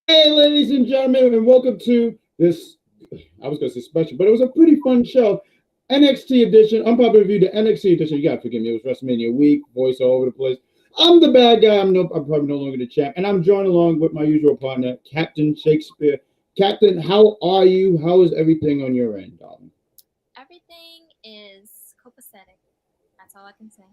Hey, ladies and gentlemen, and welcome to this. I was going to say special, but it was a pretty fun show. NXT edition. I'm probably review the NXT edition. You got to forgive me. It was WrestleMania week, voice all over the place. I'm the bad guy. I'm probably no longer the champ, and I'm joined along with my usual partner, Captain Shaykespeare. Captain, how are you? How is everything on your end, darling? Everything is copacetic. That's all I can say.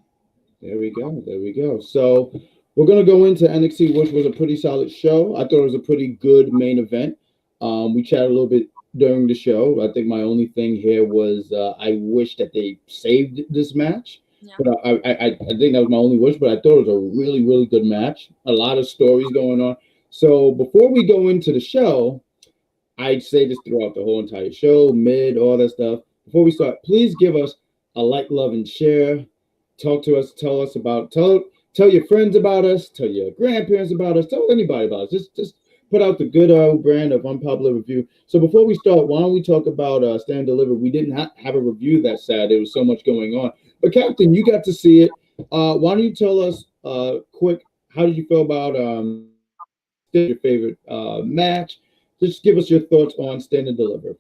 There we go. There we go. So we're gonna go into NXT, which was a pretty solid show. I thought it was a pretty good main event. We chatted a little bit during the show. I think my only thing here was I wish that they saved this match, Yeah. but I think that was my only wish. But I thought it was a really good match. A lot of stories going on. So before we go into the show, I'd say this throughout the whole entire show, mid, all that stuff. Before we start, please give us a like, love, and share. Talk to us. Tell us about. Tell your friends about us. Tell your grandparents about us. Tell anybody about us. Just put out the good old brand of unpopular review. So before we start, why don't we talk about Stand Deliver? We didn't have a review that Saturday. There was so much going on. But Captain, you got to see it. Why don't you tell us quick? How did you feel about your favorite match? Just give us your thoughts on Stand and Deliver.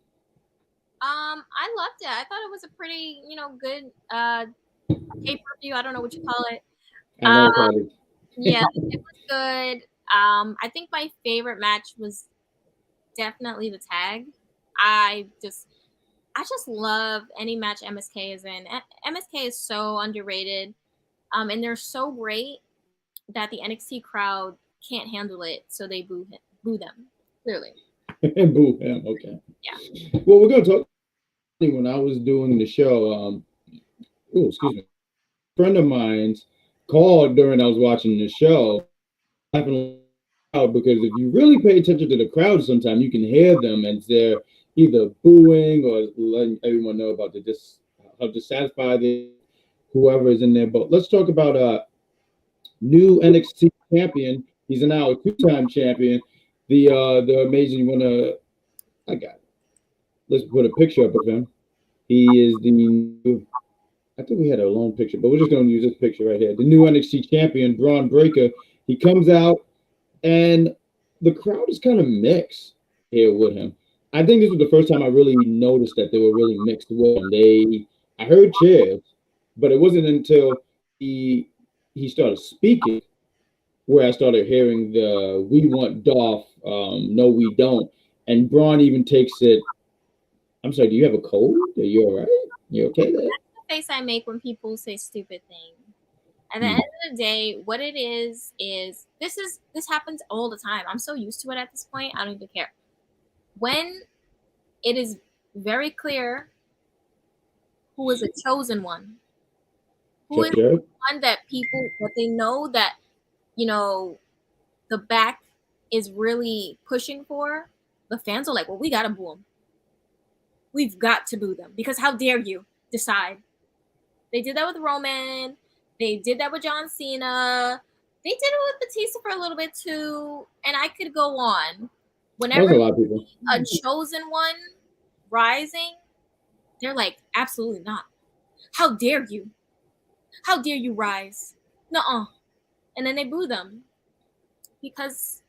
I loved it. I thought it was a pretty, good pay per view. I don't know what you call it. I know it's Um, hard. yeah, it was good. I think my favorite match was definitely the tag. I just, I just love any match MSK is in. MSK is so underrated. And they're so great that the NXT crowd can't handle it, so they boo them. Clearly, Boo him. Okay. yeah. Well, we're gonna talk. When I was doing the show, oh, excuse me, a friend of mine's called during I was watching the show, laughing out because if you really pay attention to the crowd, sometimes you can hear them and they're either booing or letting everyone know about the how dissatisfied they whoever is in there. But let's talk about new NXT champion. He's now a two-time champion. The amazing one. I got. Let's put a picture up of him. He is the new. I think we had a long picture, but we're just going to use this picture right here. The new NXT champion, Bron Breaker. He comes out, and the crowd is kind of mixed here with him. I think this was the first time I really noticed that they were really mixed with him. I heard cheers, but it wasn't until he started speaking where I started hearing the "We want Dolph," "No, we don't," and Braun even takes it. I'm sorry. Do you have a cold? Are you all right? You okay there? That's the face I make when people say stupid things. At the end Hmm. of the day, what it is this happens all the time. I'm so used to it at this point. I don't even care. When it is very clear who is a chosen one, who Jeff is the Jarrett. one that they know that you know the back is really pushing for, the fans are like, well, we gotta boo them. We've got to boo them because how dare you decide? They did that with Roman. They did that with John Cena. They did it with Batista for a little bit too, and I could go on. There's Whenever a lot of people. a chosen one rising, they're like, absolutely not. How dare you? How dare you rise? Nuh-uh. And then they boo them because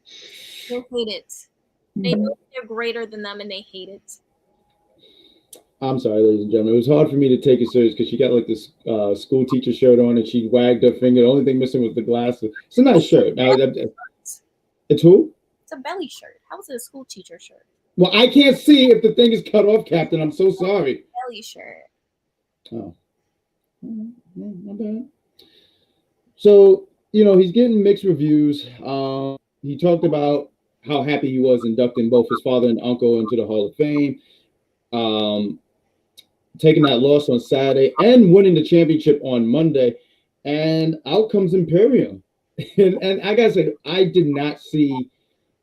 they hate it. They know they're greater than them and they hate it. I'm sorry, ladies and gentlemen. It was hard for me to take it serious because she got like this school teacher shirt on and she wagged her finger. The only thing missing was the glasses. It's a nice shirt. Now, it's who? It's a belly shirt. How is it a school teacher shirt? Well, I can't see if the thing is cut off, Captain. I'm so sorry. Belly shirt. Oh, my bad. So, he's getting mixed reviews. He talked about how happy he was inducting both his father and uncle into the Hall of Fame. Um, Taking that loss on Saturday and winning the championship on Monday. And out comes Imperium. And I gotta say, I did not see.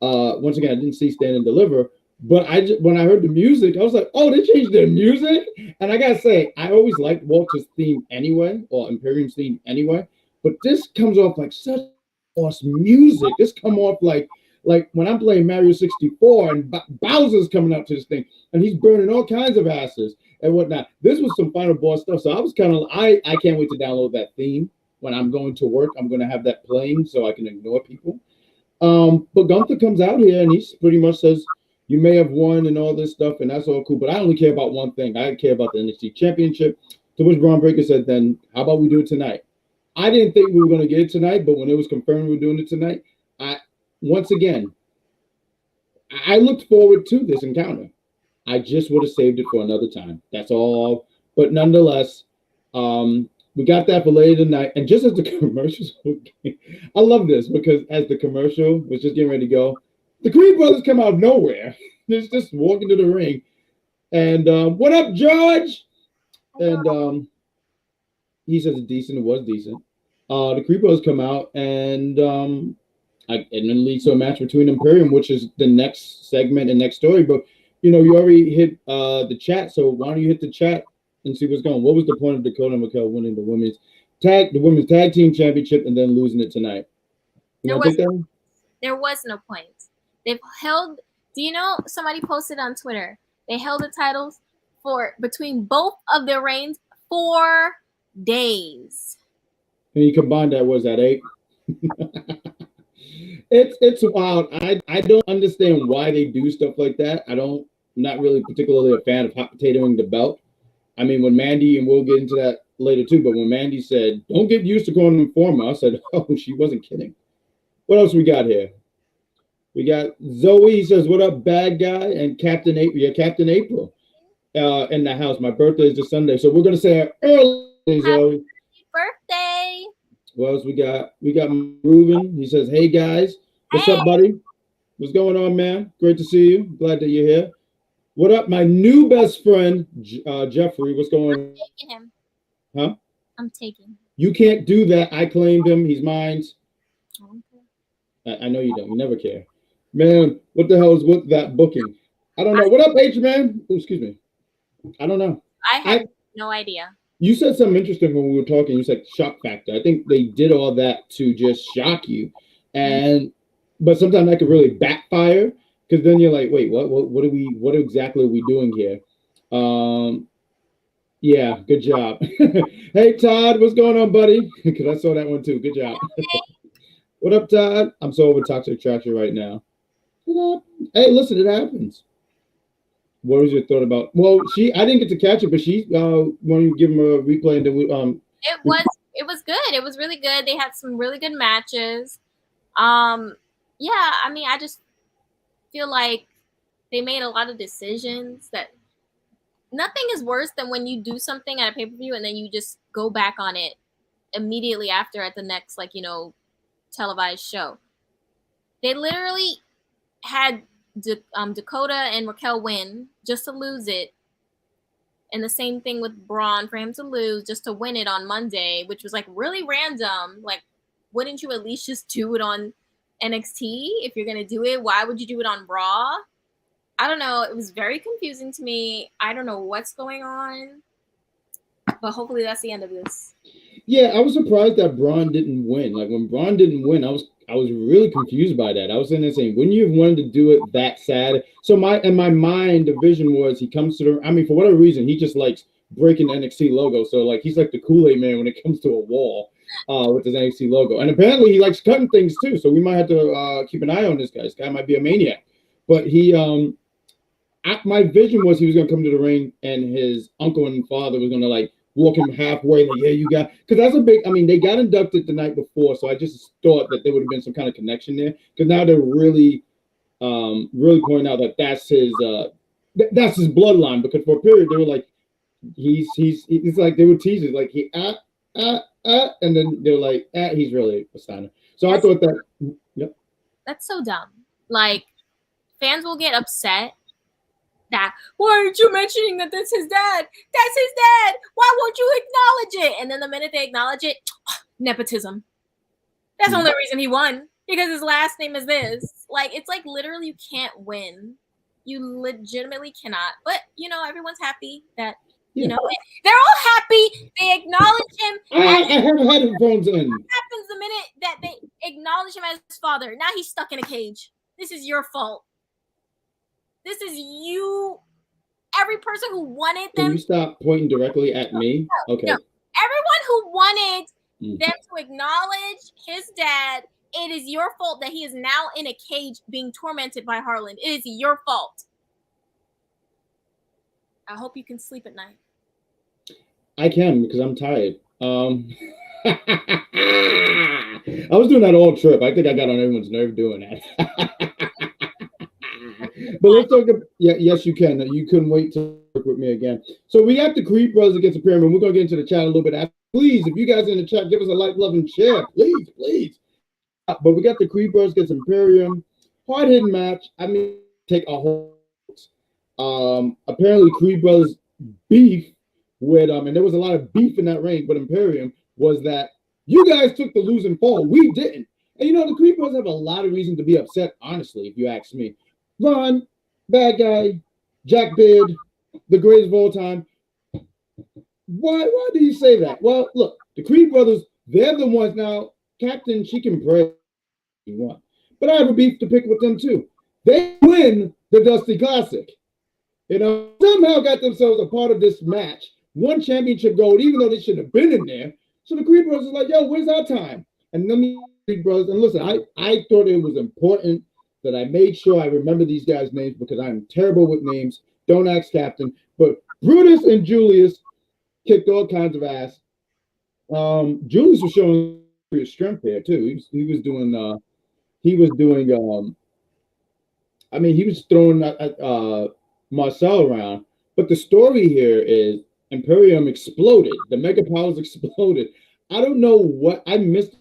Once again, I didn't see Stand and Deliver, but when I heard the music, I was like, oh, they changed their music. And I gotta say, I always liked Walter's theme anyway, or Imperium's theme anyway. But this comes off like such awesome music. This come off like when I'm playing Mario 64 and Bowser's coming out to this thing and he's burning all kinds of asses and whatnot. This was some final boss stuff. So I was kind of I can't wait to download that theme when I'm going to work. I'm going to have that playing so I can ignore people. But Gunther comes out here and he pretty much says, "You may have won and all this stuff, and that's all cool, but I only care about one thing. I care about the NXT Championship." To which Braun Breaker said, "Then how about we do it tonight?" I didn't think we were going to get it tonight, but when it was confirmed we were doing it tonight, I once again I looked forward to this encounter. I just would have saved it for another time. That's all. But nonetheless, we got that for later tonight. And just as the commercials, I love this because as the commercial was just getting ready to go, the Creed brothers come out of nowhere. They're just walking to the ring. And what up, George? And he says it's decent. It was decent. The Creed brothers come out and then leads to a match between Imperium, which is the next segment and next story. But you already hit the chat, so why don't you hit the chat and see what's going on? What was the point of Dakota and Raquel winning the women's tag team championship and then losing it tonight? There was no point. They've held. Do you know somebody posted on Twitter? They held the titles for between both of their reigns 4 days. And you combined that, was that 8? It's wild. I don't understand why they do stuff like that. I'm not really particularly a fan of hot potatoing the belt. I mean, when Mandy, and we'll get into that later too, but when Mandy said, "Don't get used to calling him former," I said, "Oh, she wasn't kidding." What else we got here? We got Zoe. He says, "What up, bad guy?" And Captain April. Yeah, Captain April in the house. My birthday is this Sunday, so we're gonna say our early Zoe. Birthday. What else we got? We got Ruben. He says, "Hey guys, what's up, buddy? What's going on, man? Great to see you. Glad that you're here. What up, my new best friend, Jeffrey? What's going on?" I'm taking him. Huh? I'm taking him. You can't do that. I claimed him. He's mine. Okay. I know you don't. You never care. Man, what the hell is with that booking? I don't know. What up, H man? Oh, excuse me. I don't know. I have no idea. You said something interesting when we were talking. You said shock factor. I think they did all that to just shock you, but sometimes that could really backfire because then you're like, wait, what exactly are we doing here? Yeah, good job. Hey Todd, what's going on, buddy? Because I saw that one too. Good job. What up, Todd? I'm so over toxic attraction right now. Hey, listen, it happens. What was your thought about? Well, I didn't get to catch it, but she wanted to give him a replay, and then It was good. It was really good. They had some really good matches. Yeah, I mean, I just feel like they made a lot of decisions that nothing is worse than when you do something at a pay-per-view and then you just go back on it immediately after at the next televised show. They literally had Dakota and Raquel win just to lose it. And the same thing with Bron for him to lose just to win it on Monday, which was really random. Like, wouldn't you at least just do it on NXT if you're going to do it? Why would you do it on Raw? I don't know. It was very confusing to me. I don't know what's going on. But hopefully that's the end of this. Yeah, I was surprised that Bron didn't win. Like, when Bron didn't win, I was really confused by that. I was sitting there saying, wouldn't you have wanted to do it that sad? So in my mind, the vision was he comes to for whatever reason, he just likes breaking the NXT logo. So he's like the Kool-Aid man when it comes to a wall with his NXT logo. And apparently he likes cutting things too. So we might have to keep an eye on this guy. This guy might be a maniac. But my vision was he was going to come to the ring and his uncle and father was going to walk him halfway, yeah, you got, because that's a big, they got inducted the night before, so I just thought that there would have been some kind of connection there, because now they're really pointing out that that's his bloodline, because for a period they were like, it's like they were teasing, like and then they were like, he's really a Steiner. So I thought that, yep. That's so dumb. Fans will get upset that, why aren't you mentioning that that's his dad? That's his dad. Why won't you acknowledge it? And then the minute they acknowledge it, nepotism. That's the only reason he won, because his last name is this. It's literally you can't win. You legitimately cannot. But everyone's happy that they're all happy. They acknowledge him. I haven't had headphones in. What happens the minute that they acknowledge him as his father? Now he's stuck in a cage. This is your fault. This is you. Every person who wanted them. Can you stop pointing directly at me? Okay. No. Everyone who wanted them to acknowledge his dad It is your fault that he is now in a cage being tormented by Harland. It is your fault. I hope you can sleep at night. I can because I'm tired. I was doing that all trip. I think I got on everyone's nerve doing that. But let's talk about, yes, you can. You couldn't wait to work with me again. So we got the Creed brothers against the Pyramid. We're going to get into the chat a little bit after. Please, if you guys are in the chat, give us a like, love, and share. Please, please. But we got the Creed brothers against Imperium. Hard-hitting match. I mean, take a whole... apparently, Creed brothers beef with... and there was a lot of beef in that ring, but Imperium was that you guys took the losing fall. We didn't. And, you know, the Creed brothers have a lot of reason to be upset, honestly, if you ask me. Bron, BadGuy, Jack Beard, the greatest of all time. Why do you say that? Well, look, the Creed brothers, they're the ones now. Captain, she can pray you want. But I have a beef to pick with them too. They win the Dusty Classic. You know, somehow got themselves a part of this match. Won championship gold, even though they shouldn't have been in there. So the Creed brothers are like, yo, where's our time? And let me Creed brothers, and listen, I thought it was important that I made sure I remember these guys' names because I'm terrible with names. Don't ask Captain. But Brutus and Julius kicked all kinds of ass. Julius was showing his strength there too. He was doing I mean, he was throwing Marcel around. But the story here is Imperium exploded. The Mega Powers exploded. I don't know what I missed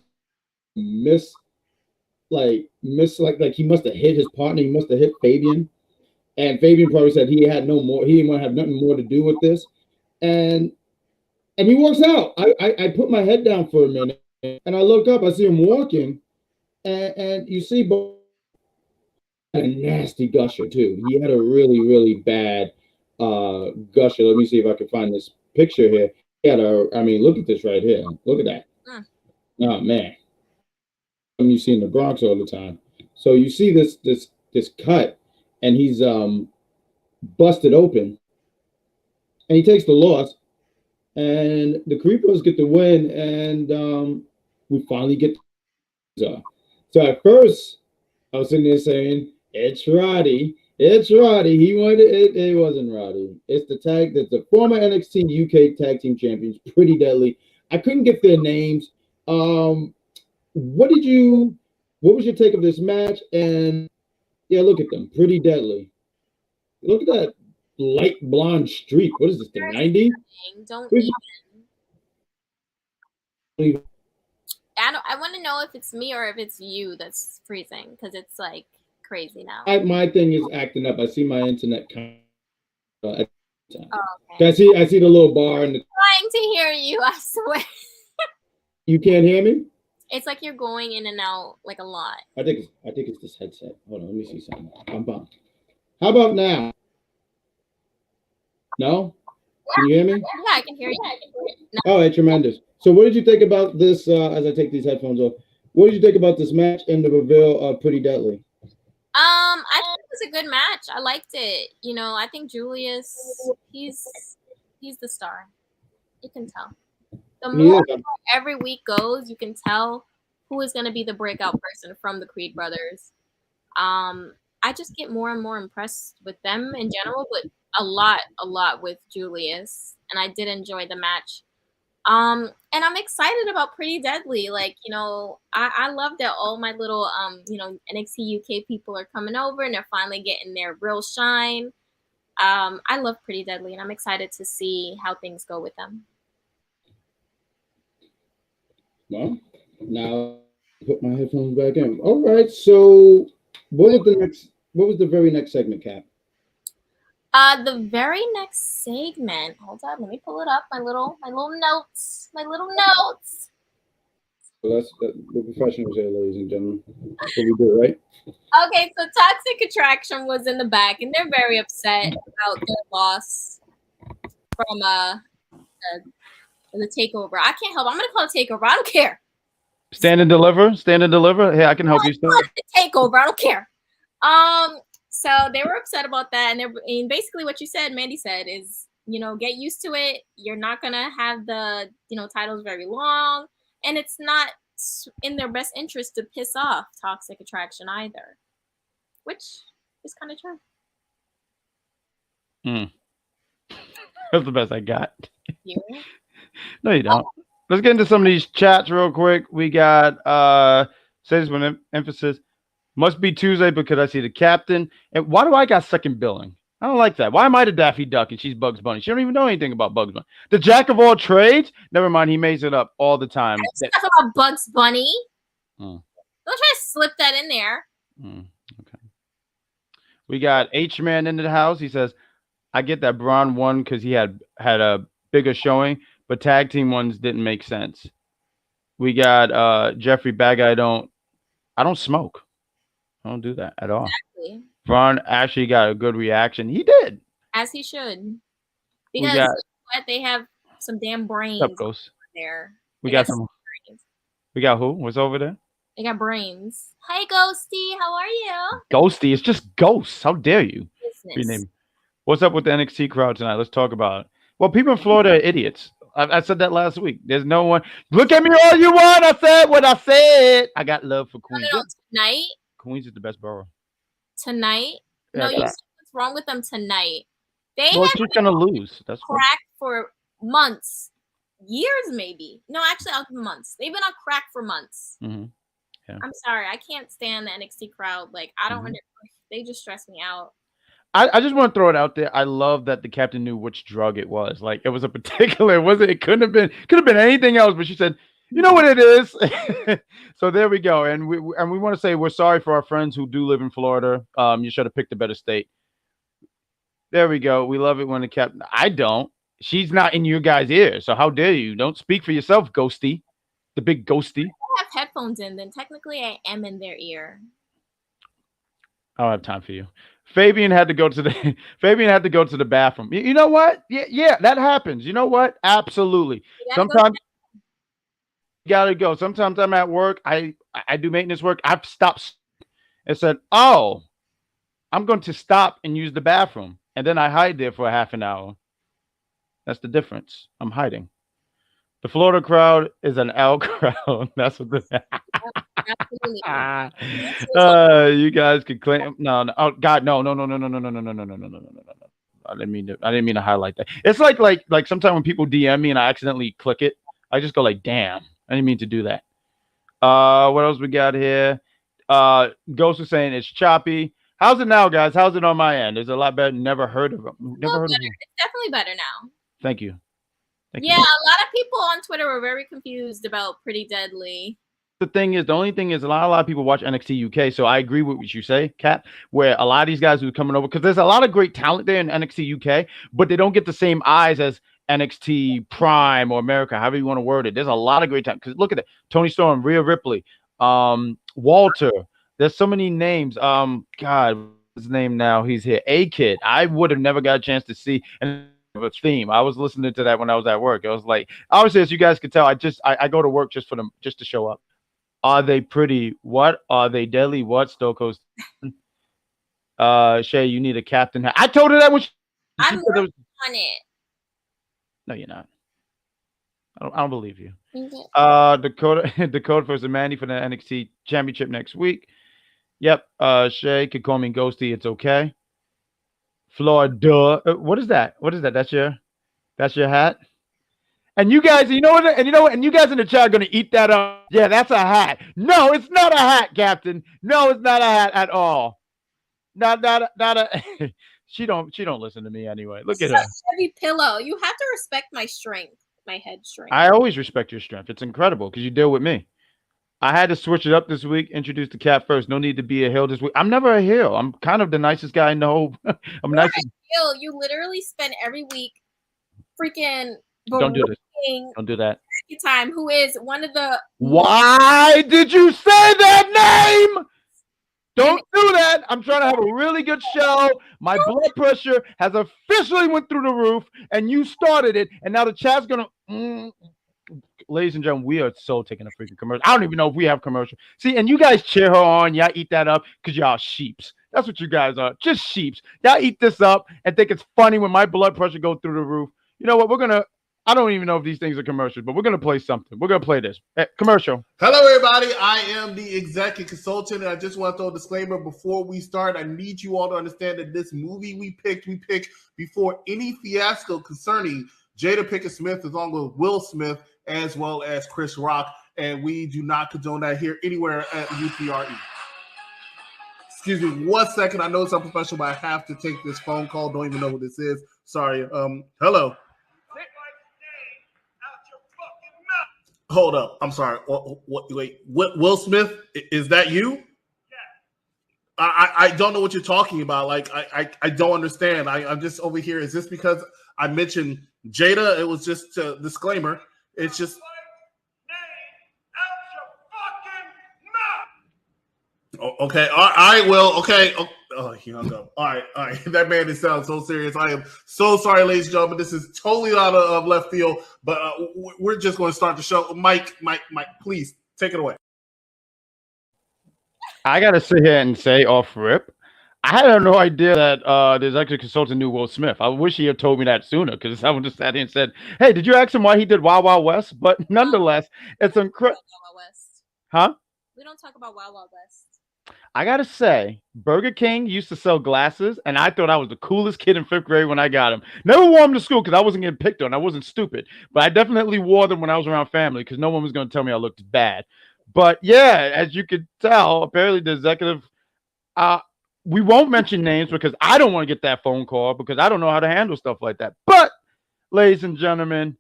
like he must have hit his partner. He must have hit Fabian. And Fabian probably said he had no more, he didn't want to have nothing more to do with this. And he walks out. I put my head down for a minute and I look up, I see him walking, and you see a nasty gusher too. He had a really, really bad gusher. Let me see if I can find this picture here. He had I mean, look at this right here. Look at that. Oh man. You see in the Bronx all the time. So you see this cut, and he's busted open, and he takes the loss, and the Creepers get the win, and we finally get. So at first, I was sitting there saying, "It's Roddy, it's Roddy." He wanted it. It wasn't Roddy. It's the former NXT UK Tag Team Champions, Pretty Deadly. I couldn't get their names. What was your take of this match? And yeah, look at them, Pretty Deadly. Look at that light blonde streak. What is this, the 90s? Don't even. I want to know if it's me or if it's you that's freezing, because it's like crazy now. My thing is acting up. I see my internet at the time. Okay. I see the little bar in the. I'm trying to hear you, I swear. You can't hear me? It's like you're going in and out like a lot. I think it's this headset. Hold on, let me see something. I'm bummed. How about now? No? Can you hear me? Yeah, I can hear you. No. All right, tremendous. So what did you think about this as I take these headphones off? What did you think about this match and the reveal of Pretty Deadly? I think it was a good match. I liked it. You know, I think Julius, he's the star. You can tell. The more every week goes, you can tell who is going to be the breakout person from the Creed brothers. I just get more and more impressed with them in general, but a lot with Julius, and I did enjoy the match. And I'm excited about Pretty Deadly. Like, you know, I love that all my little you know, NXT UK people are coming over and they're finally getting their real shine. I love Pretty Deadly, and I'm excited to see how things go with them. Well, now put my headphones back in. All right. So, what was the very next segment, Cap? The very next segment. Hold on, let me pull it up. My little notes. Well, that's the professionals here, ladies and gentlemen. That's what we do, right? Okay, so Toxic Attraction was in the back, and they're very upset about their loss from the takeover. I can't help. I'm gonna call it takeover. I don't care. Stand and deliver. Hey, I can help you. Takeover. I don't care. So they were upset about that, and basically what you said, Mandy said, is, you know, get used to it. You're not gonna have the, you know, titles very long, and it's not in their best interest to piss off Toxic Attraction either, which is kind of true. That's the best I got. You? No, you don't. Let's get into some of these chats real quick. We got say this with emphasis. Must be Tuesday because I see the captain. And why do I got second billing? I don't like that. Why am I the Daffy Duck and she's Bugs Bunny? She don't even know anything about Bugs Bunny. The jack of all trades? Never mind. He makes it up all the time. Stuff about Bugs Bunny. Don't try to slip that in there. Okay. We got H-Man into the house. He says, I get that Bron won because he had a bigger showing, but tag team ones didn't make sense. We got Jeffrey BadGuy. I don't smoke. I don't do that at all. Exactly. Bron actually got a good reaction. He did. As he should. Because they have some damn brains over there. We got some. We got who? What's over there? They got brains. Hey, Ghosty. How are you? Ghosty. It's just ghosts. How dare you? What's up with the NXT crowd tonight? Let's talk about it. Well, people in Florida are idiots. I said that last week. There's no one. Look at me all you want. I said what I said. I got love for Queens. No, tonight. Queens is the best borough. Tonight? No, you said what's wrong with them tonight. She's gonna lose. That's crack for months, years maybe. No, actually, I'll give them months. They've been on crack for months. Yeah. I'm sorry, I can't stand the NXT crowd. Like, I don't. They just stress me out. I just want to throw it out there. I love that the captain knew which drug it was. Like, it was a particular. It couldn't have been anything else. But she said, "You know what it is." So there we go. And we want to say we're sorry for our friends who do live in Florida. You should have picked a better state. There we go. We love it when the captain. I don't. She's not in your guys' ear. So how dare you? Don't speak for yourself, Ghosty. The big Ghosty. I have headphones in. Then technically, I am in their ear. I don't have time for you. Fabian had to go to the bathroom. You know what? Yeah, that happens. You know what? Absolutely. Sometimes you gotta go. Sometimes I'm at work. I do maintenance work. I've stopped and said, "Oh, I'm going to stop and use the bathroom," and then I hide there for a half an hour. That's the difference. I'm hiding. The Florida crowd is an L crowd. That's what you guys could claim. No. Oh God, no. I didn't mean to highlight that. It's like sometimes when people DM me and I accidentally click it, I just go like, damn, I didn't mean to do that. What else we got here? Ghost was saying it's choppy. How's it now, guys? How's it on my end? Is it a lot better? Never heard of them. Never heard of them. It's definitely better now. Thank you. A lot of people on Twitter were very confused about Pretty Deadly. The only thing is a lot of people watch NXT UK, so I agree with what you say, Kat, where a lot of these guys who are coming over, because there's a lot of great talent there in NXT UK, but they don't get the same eyes as NXT Prime or America, however you want to word it. There's a lot of great talent, because look at it. Tony Storm, Rhea Ripley, Walter. There's so many names. God, what's his name now? He's here. A-Kid. I would have never got a chance to see a theme. I was listening to that when I was at work. I was like, obviously, as you guys could tell, I go to work just to show up. Are they pretty? What are they deadly? What Stokos? Shay, you need a captain. I told her that when I'm working on it. No, you're not. I don't believe you. Okay. Dakota versus Mandy for the NXT Championship next week. Yep. Shay could call me Ghosty. It's okay. Florida. What is that? That's your hat. And you guys, you know what? And you guys in the chat are gonna eat that up. Yeah, that's a hat. No, it's not a hat, Captain. No, it's not a hat at all. Not a. She don't listen to me anyway. Look at her. Heavy pillow. You have to respect my strength, my head strength. I always respect your strength. It's incredible because you deal with me. I had to switch it up this week. Introduce the cat first. No need to be a heel this week. I'm never a heel. I'm kind of the nicest guy I know. I'm nice. You literally spend every week freaking. Don't do this. Don't do that. Time, who is one of the. Why did you say that name? Don't do that. I'm trying to have a really good show. My blood pressure has officially went through the roof, and you started it, and now the chat's gonna. Ladies and gentlemen, we are so taking a freaking commercial. I don't even know if we have commercial. See, and you guys cheer her on. Y'all eat that up because y'all sheeps. That's what you guys are. Just sheeps. Y'all eat this up and think it's funny when my blood pressure goes through the roof. You know what? We're gonna. I don't even know if these things are commercials, but we're gonna play something. We're gonna play this commercial. Hello, everybody. I am the executive consultant, and I just want to throw a disclaimer before we start. I need you all to understand that this movie we picked before any fiasco concerning Jada Pinkett Smith, along with Will Smith, as well as Chris Rock, and we do not condone that here anywhere at UPRE. Excuse me 1 second. I know it's unprofessional, but I have to take this phone call. Don't even know what this is. Sorry. Hello. Hold up. I'm sorry. Wait. Will Smith? Is that you? Yeah. I don't know what you're talking about. Like, I don't understand. I'm just over here. Is this because I mentioned Jada? It was just a disclaimer. It's just. Okay. All right. Well, okay. Oh, he hung up. All right. That man is sounding so serious. I am so sorry, ladies and gentlemen. This is totally out of left field, but we're just going to start the show. Mike, please take it away. I gotta sit here and say off rip, I had no idea that the executive consultant knew Will Smith. I wish he had told me that sooner, because I would just sat here and said, "Hey, did you ask him why he did Wild Wild West?" But nonetheless, it's incredible. Huh? We don't talk about Wild Wild West. I gotta say, Burger King used to sell glasses, and I thought I was the coolest kid in 5th grade when I got them. Never wore them to school because I wasn't getting picked on. I wasn't stupid, but I definitely wore them when I was around family because no one was going to tell me I looked bad. But yeah, as you could tell, apparently the executive, we won't mention names because I don't want to get that phone call because I don't know how to handle stuff like that. But, ladies and gentlemen,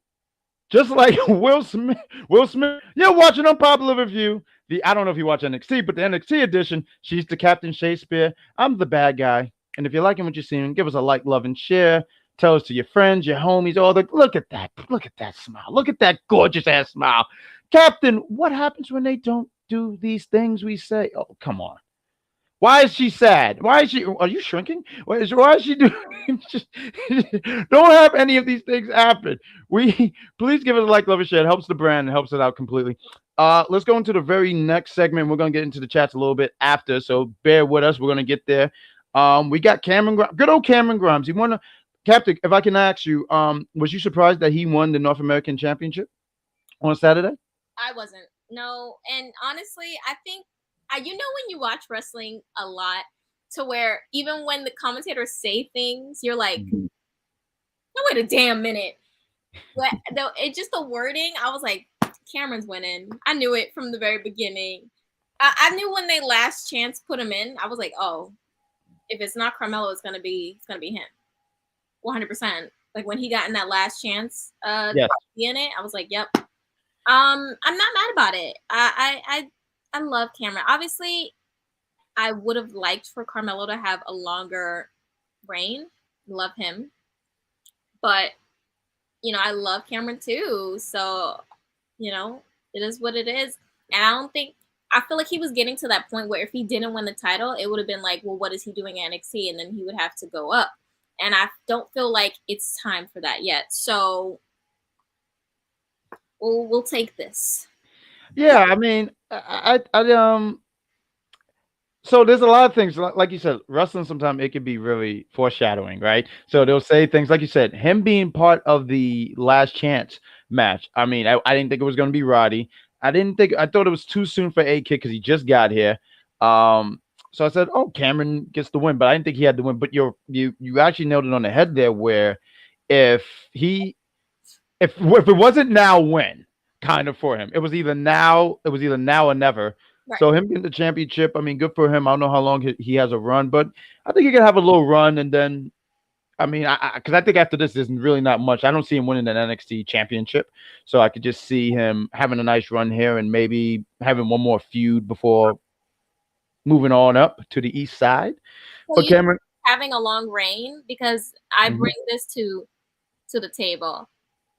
just like Will Smith, you're watching Unpopular Review. I don't know if you watch NXT, but the NXT edition, she's the Captain Shaykespeare. I'm the bad guy. And if you're liking what you're seeing, give us a like, love, and share. Tell us to your friends, your homies, all the. Look at that smile. Look at that gorgeous ass smile. Captain, what happens when they don't do these things we say? Oh, come on. Why is she sad? Why is she? Are you shrinking? Why is she doing? Don't have any of these things happen. Please give us a like, love, and share. It helps the brand. It helps it out completely. Let's go into the very next segment. We're gonna get into the chats a little bit after, so bear with us. We're gonna get there. We got Cameron, good old Cameron Grimes. He won. Captain, if I can ask you, was you surprised that he won the North American Championship on Saturday? I wasn't. No, and honestly, I think. When you watch wrestling a lot, to where even when the commentators say things, you're like, no, wait a damn minute. But it's just the wording. I was like, Cameron's winning. I knew it from the very beginning. I knew when they last chance put him in. I was like, oh, if it's not Carmelo, it's gonna be him, 100%. Like when he got in that last chance, to be in it, I was like, yep. I'm not mad about it. I love Cameron. Obviously, I would have liked for Carmelo to have a longer reign. Love him. But, I love Cameron too. So, it is what it is. And I feel like he was getting to that point where if he didn't win the title, it would have been like, well, what is he doing at NXT? And then he would have to go up. And I don't feel like it's time for that yet. So, we'll take this. Yeah, I mean, so there's a lot of things, like you said, wrestling sometimes it can be really foreshadowing, right? So they'll say things like you said, him being part of the last chance match. I mean, I didn't think it was going to be Roddy. I thought it was too soon for A-Kid because he just got here. So I said, oh, Cameron gets the win, but I didn't think he had the win. But you actually nailed it on the head there, where if it wasn't now, when? Kind of for him. It was either now or never. Right. So him getting the championship, I mean, good for him. I don't know how long he has a run, but I think he can have a little run, and then, I mean, because I think after this, there's really not much. I don't see him winning an NXT championship, so I could just see him having a nice run here and maybe having one more feud before moving on up to the East Side. Well, Cameron having a long reign, because I bring this to the table,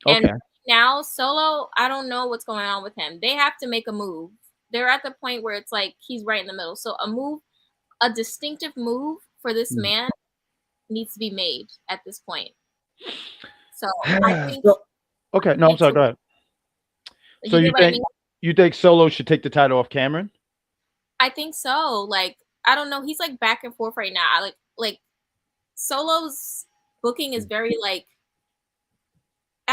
and now Solo, I don't know what's going on with him. They have to make a move. They're at the point where it's like he's right in the middle. So a distinctive move for this man needs to be made at this point. So I think. Okay, no, I'm sorry. Go ahead. So you think Solo should take the title off Cameron? I think so. Like, I don't know. He's like back and forth right now. Like Solo's booking is very like.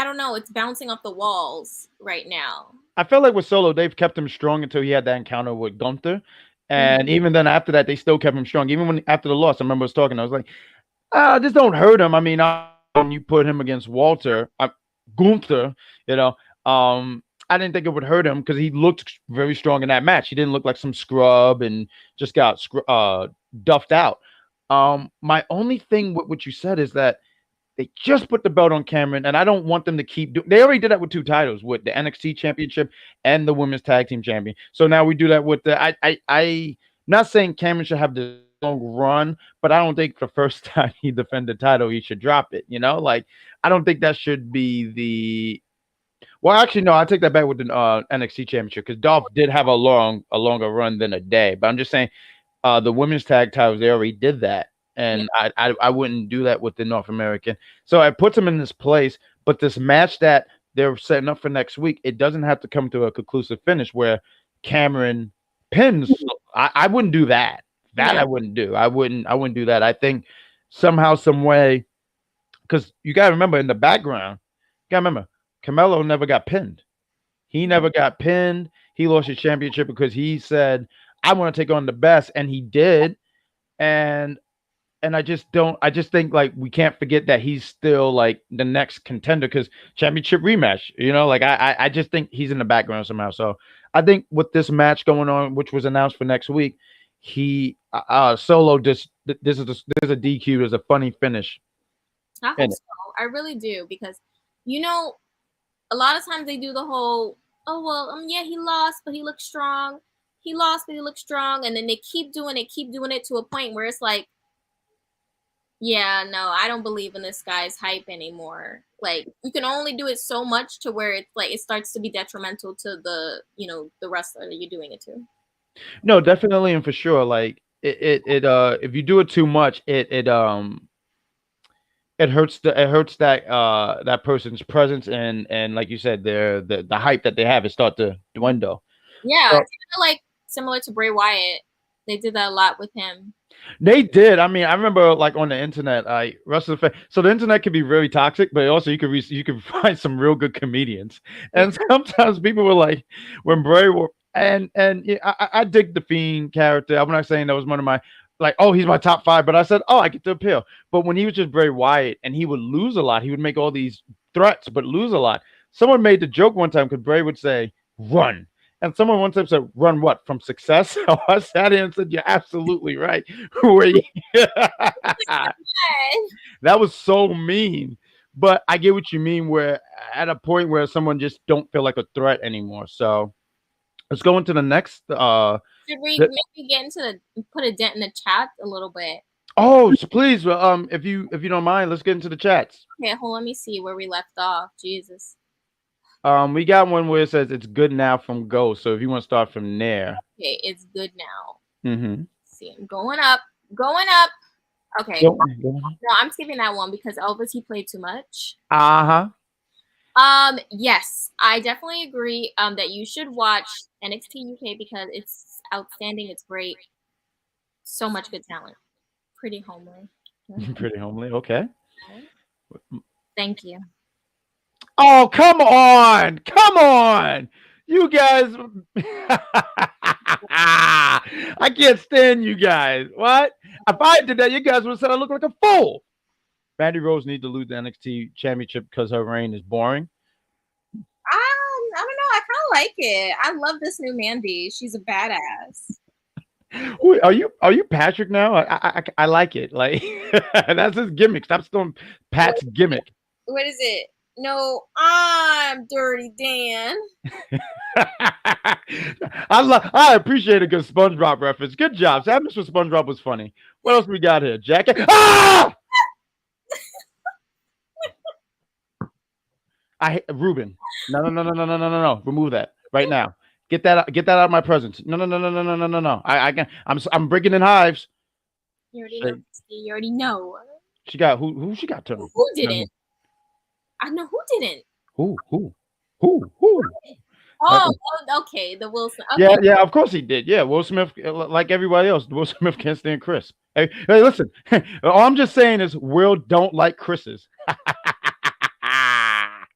I don't know, it's bouncing off the walls right now. I felt like with Solo, they've kept him strong until he had that encounter with Gunther. And even then after that, they still kept him strong. Even when after the loss, I remember I was talking, I was like, just don't hurt him. I mean, when you put him against Gunther, you know, I didn't think it would hurt him because he looked very strong in that match. He didn't look like some scrub and just got duffed out. My only thing with what you said is that they just put the belt on Cameron, and I don't want them to keep doing. They already did that with 2 titles, with the NXT Championship and the Women's Tag Team Champion. So now we do that with the. I not saying Cameron should have the long run, but I don't think the first time he defended the title he should drop it. You know, like I don't think that should be the. Well, actually, no, I take that back with the NXT Championship because Dolph did have a longer run than a day. But I'm just saying, the women's tag titles, they already did that. And I wouldn't do that with the North American. So it puts them in this place. But this match that they're setting up for next week, it doesn't have to come to a conclusive finish where Cameron pins. I wouldn't do that. I wouldn't do. I wouldn't do that. I think somehow, some way, because you got to remember in the background, Carmelo never got pinned. He never got pinned. He lost his championship because he said, I want to take on the best. And he did. And I just think like we can't forget that he's still like the next contender because championship rematch, you know, like I just think he's in the background somehow. So I think with this match going on, which was announced for next week, he Solo there's a DQ, there's a funny finish. I hope so. I really do, because you know, a lot of times they do the whole, oh well, yeah, he lost, but he looked strong. He lost, but he looked strong, and then they keep doing it to a point where it's like, yeah, no, I don't believe in this guy's hype anymore. Like, you can only do it so much to where it's like it starts to be detrimental to the, you know, the wrestler that you're doing it to. No, definitely and for sure. Like it if you do it too much, it hurts that person's presence and like you said, the hype that they have is start to dwindle. Yeah, it's kind of like similar to Bray Wyatt. They did that a lot with him. They did. I mean, I remember like on the internet, so the internet can be very toxic, but also you can find some real good comedians. And sometimes people were like, when Bray and yeah, I dig the Fiend character. I'm not saying that was one of my like, oh, he's my top 5, but I said, oh, I get the appeal. But when he was just Bray Wyatt and he would lose a lot, he would make all these threats but lose a lot. Someone made the joke one time because Bray would say, "Run." And someone one time said, "Run what? From success?" So I sat here and said, "You're absolutely right." That was so mean. But I get what you mean, where at a point where someone just don't feel like a threat anymore. So let's go into the next. Should we maybe get into put a dent in the chat a little bit? Oh, so please, if you don't mind, let's get into the chats. Okay, hold on, let me see where we left off. Jesus. We got one where it says it's good now from Ghost. So if you want to start from there. Okay, it's good now. Mm-hmm. See, I'm going up. Okay. No, I'm skipping that one because Elvis, he played too much. Yes, I definitely agree that you should watch NXT UK because it's outstanding. It's great. So much good talent. Pretty homely. Pretty homely. Okay. Thank you. Oh, come on. You guys. I can't stand you guys. What? If I did that, you guys would have said I look like a fool. Mandy Rose needs to lose the NXT championship because her reign is boring. I don't know. I kind of like it. I love this new Mandy. She's a badass. Are you Patrick now? I like it. Like that's his gimmick. Stop stealing Pat's gimmick. What is it? No, I'm Dirty Dan. I appreciate a good SpongeBob reference. Good job. Sadness for SpongeBob was funny. What else we got here? Jacket. Ah! Ruben. No. Remove that right now. Get that out of my presence. No. I'm breaking in hives. You already know. She got who she got to? Who didn't? I know who didn't. Who? Oh, okay. The Will Smith. Okay. Yeah, of course he did. Yeah, Will Smith, like everybody else, Will Smith can't stand Chris. Hey, listen. All I'm just saying is Will don't like Chris's.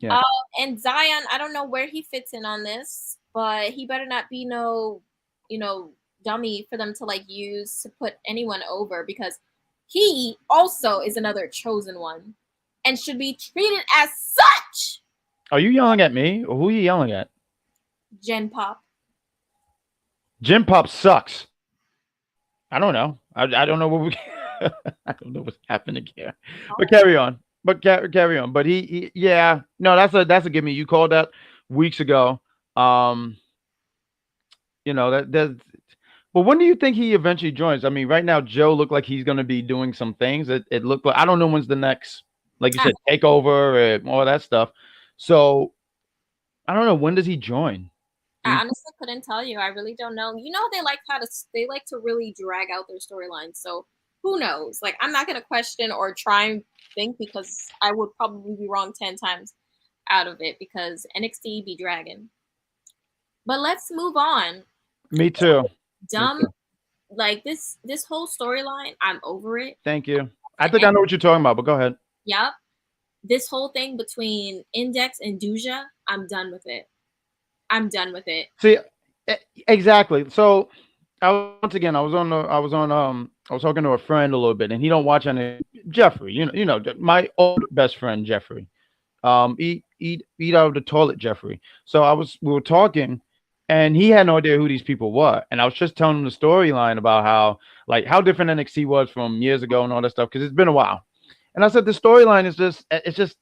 Yeah. And Zion, I don't know where he fits in on this, but he better not be no, dummy for them to like use to put anyone over, because he also is another chosen one and should be treated as such. Are you yelling at me, or who are you yelling at? Gen Pop. Jim Pop sucks. I don't know. I don't know what we. I don't know what's happening here. But carry on. Carry on. But yeah. No, that's a gimme. You called that weeks ago. That. But when do you think he eventually joins? I mean, right now Joe looked like he's going to be doing some things. It looked like, I don't know when's the next, like you said, takeover and all that stuff. So I don't know, when does he join? I honestly couldn't tell you. I really don't know. They like to really drag out their storylines. So who knows? Like, I'm not gonna question or try and think, because I would probably be wrong 10 times out of it, because NXT be dragging. But let's move on. Me too. Dumb. Like this whole storyline, I'm over it. Thank you. I think I know what you're talking about, but go ahead. Yep. This whole thing between Index and Duja, I'm done with it. I'm done with it. See, exactly. So I was talking to a friend a little bit, and he don't watch any Jeffrey. My old best friend Jeffrey. Eat out of the toilet, Jeffrey. So we were talking, and he had no idea who these people were, and I was just telling him the storyline about how different NXT was from years ago and all that stuff, because it's been a while. And I said the storyline is just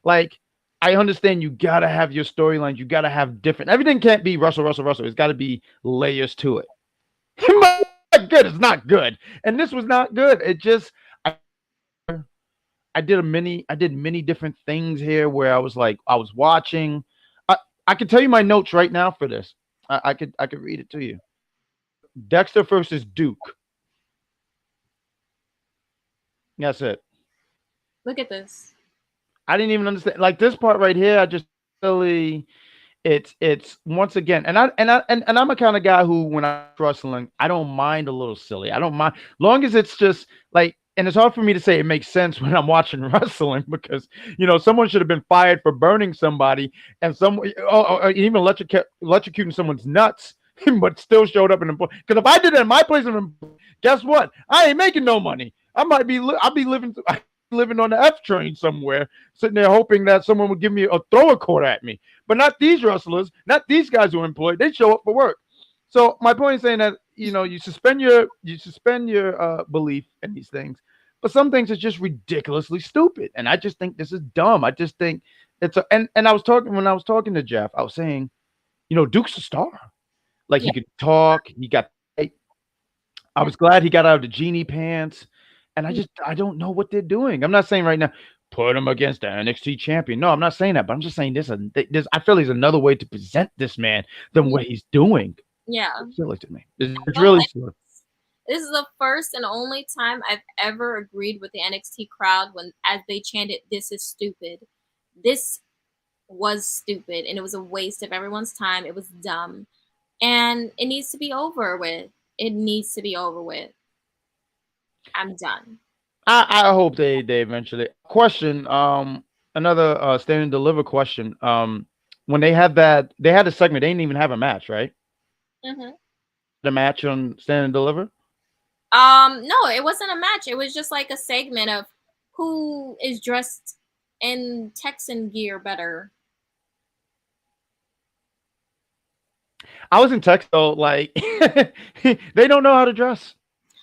like. I understand you gotta have your storylines. You gotta have different. Everything can't be Russell. It's got to be layers to it. Not good. It's not good, and this was not good. It just I did many different things here where I was watching. I could tell you my notes right now for this. I could read it to you. Dexter versus Duke. That's it. Look at this. I didn't even understand, like, this part right here. I just really, it's once again, and I'm a kind of guy who, when I'm wrestling, I don't mind a little silly. I don't mind, long as it's just like, and it's hard for me to say it makes sense when I'm watching wrestling, because someone should have been fired for burning somebody, and or even electrocuting someone's nuts, but still showed up in employee. Because if I did it in my place of employee, guess what? I ain't making no money. I'll be living on the F train somewhere, sitting there hoping that someone would give me a throw a cord at me. But not these wrestlers, not these guys who are employed. They show up for work. So my point is saying that you suspend your belief in these things, but some things are just ridiculously stupid, and I just think this is dumb. I just think and I was talking to Jeff, I was saying, Duke's a star. Like, he could talk. I was glad he got out of the genie pants. And I don't know what they're doing. I'm not saying right now, put him against the NXT champion. No, I'm not saying that. But I'm just saying this. I feel there's another way to present this man than what he's doing. Yeah. It's silly to me. It's really silly. This is the first and only time I've ever agreed with the NXT crowd as they chanted, "This is stupid." This was stupid, and it was a waste of everyone's time. It was dumb. And it needs to be over with. It needs to be over with. I'm done. I hope they eventually. Question. Another stand and deliver question. When they had a segment, they didn't even have a match, right? Mm-hmm. The match on stand and deliver. No, it wasn't a match. It was just like a segment of who is dressed in Texan gear better. I was in Texas, though. Like, they don't know how to dress.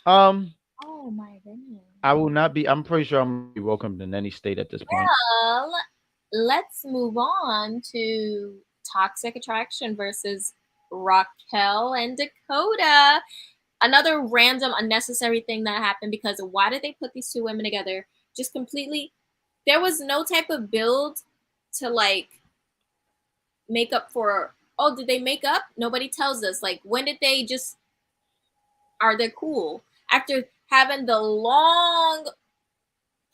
Oh my goodness. I will not be. I'm pretty sure I'm going to be welcomed in any state at this point. Well, let's move on to Toxic Attraction versus Raquel and Dakota. Another random, unnecessary thing that happened, because why did they put these two women together? Just completely. There was no type of build to like make up for. Oh, did they make up? Nobody tells us. Like, when did they just? Are they cool after having the long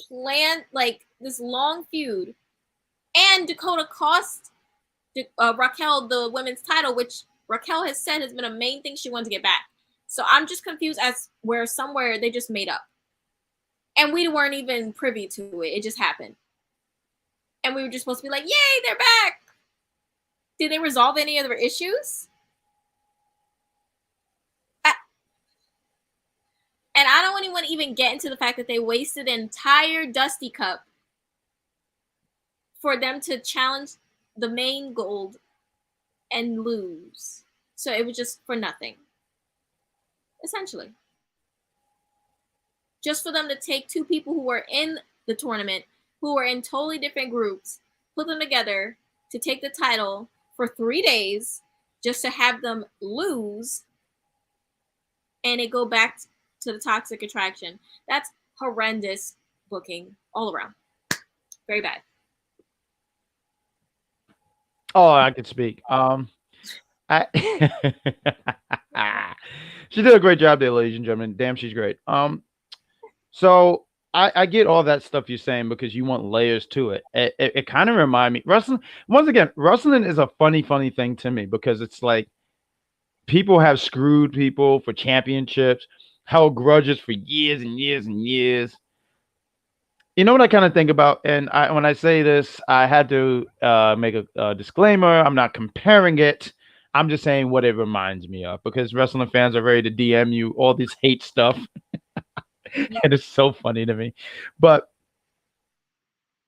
plan, like this long feud, and Dakota cost Raquel the women's title, which Raquel has said has been a main thing she wanted to get back. So I'm just confused as where somewhere they just made up, and we weren't even privy to it. It just happened. and we were just supposed to be like, yay, they're back. Did they resolve any of their issues? And I don't want to even get into the fact that they wasted an entire Dusty Cup for them to challenge the main gold and lose. So it was just for nothing. Essentially. Just for them to take two people who were in the tournament, who were in totally different groups, put them together to take the title for 3 days, just to have them lose, and it go back to the Toxic Attraction. That's horrendous booking all around. Very bad. Oh, I could speak. She did a great job there, ladies and gentlemen. Damn, she's great. So I get all that stuff you're saying because you want layers to it. It kind of remind me wrestling. Once again, wrestling is a funny thing to me because it's like people have screwed people for championships, held grudges for years and years and years. You know what I kind of think about, and when I say this, I had to make a disclaimer. I'm not comparing it. I'm just saying what it reminds me of because wrestling fans are ready to DM you all this hate stuff. And it's so funny to me. But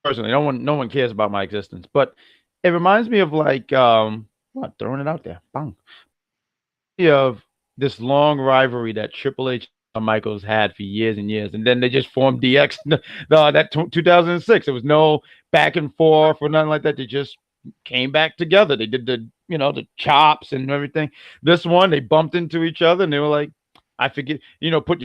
personally, no one cares about my existence. But it reminds me of like what, throwing it out there. Bang. Of this long rivalry that Triple H and Michaels had for years and years, and then they just formed DX. That 2006. There was no back and forth or nothing like that. They just came back together. They did the chops and everything. This one, they bumped into each other and they were like, "I forget," put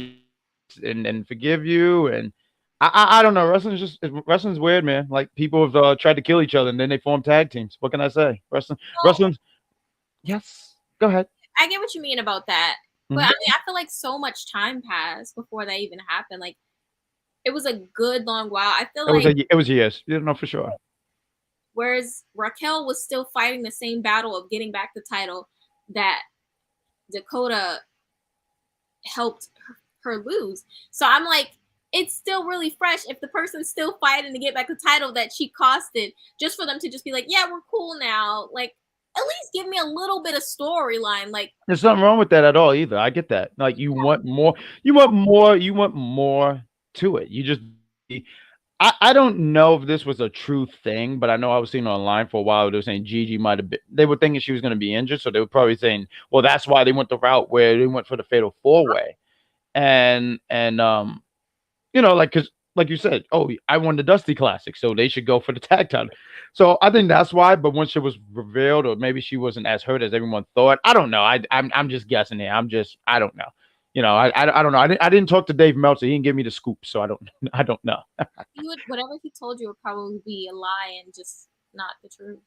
and forgive you. And I don't know. Wrestling's weird, man. Like people have tried to kill each other and then they form tag teams. What can I say? Wrestling. Yes. Go ahead. I get what you mean about that. But I mean, I feel like so much time passed before that even happened. Like, it was a good long while. I feel it was years. You know for sure. Whereas Raquel was still fighting the same battle of getting back the title that Dakota helped her lose. So I'm like, it's still really fresh if the person's still fighting to get back the title that she costed, just for them to just be like, yeah, we're cool now. Like, at least give me a little bit of storyline. Like, there's nothing wrong with that at all either. I get that. Like you want more to it. You just I don't know if this was a true thing, but I know I was seeing online for a while. They were saying Gigi might have been. They were thinking she was going to be injured, so they were probably saying, well, that's why they went the route where they went for the Fatal 4-Way, and because like you said, oh, I won the Dusty Classic, so they should go for the tag title. So I think that's why. But once it was revealed, or maybe she wasn't as hurt as everyone thought. I don't know. I'm just guessing here. I don't know. I don't know. I didn't talk to Dave Meltzer. He didn't give me the scoop, so I don't know. Whatever he told you would probably be a lie and just not the truth.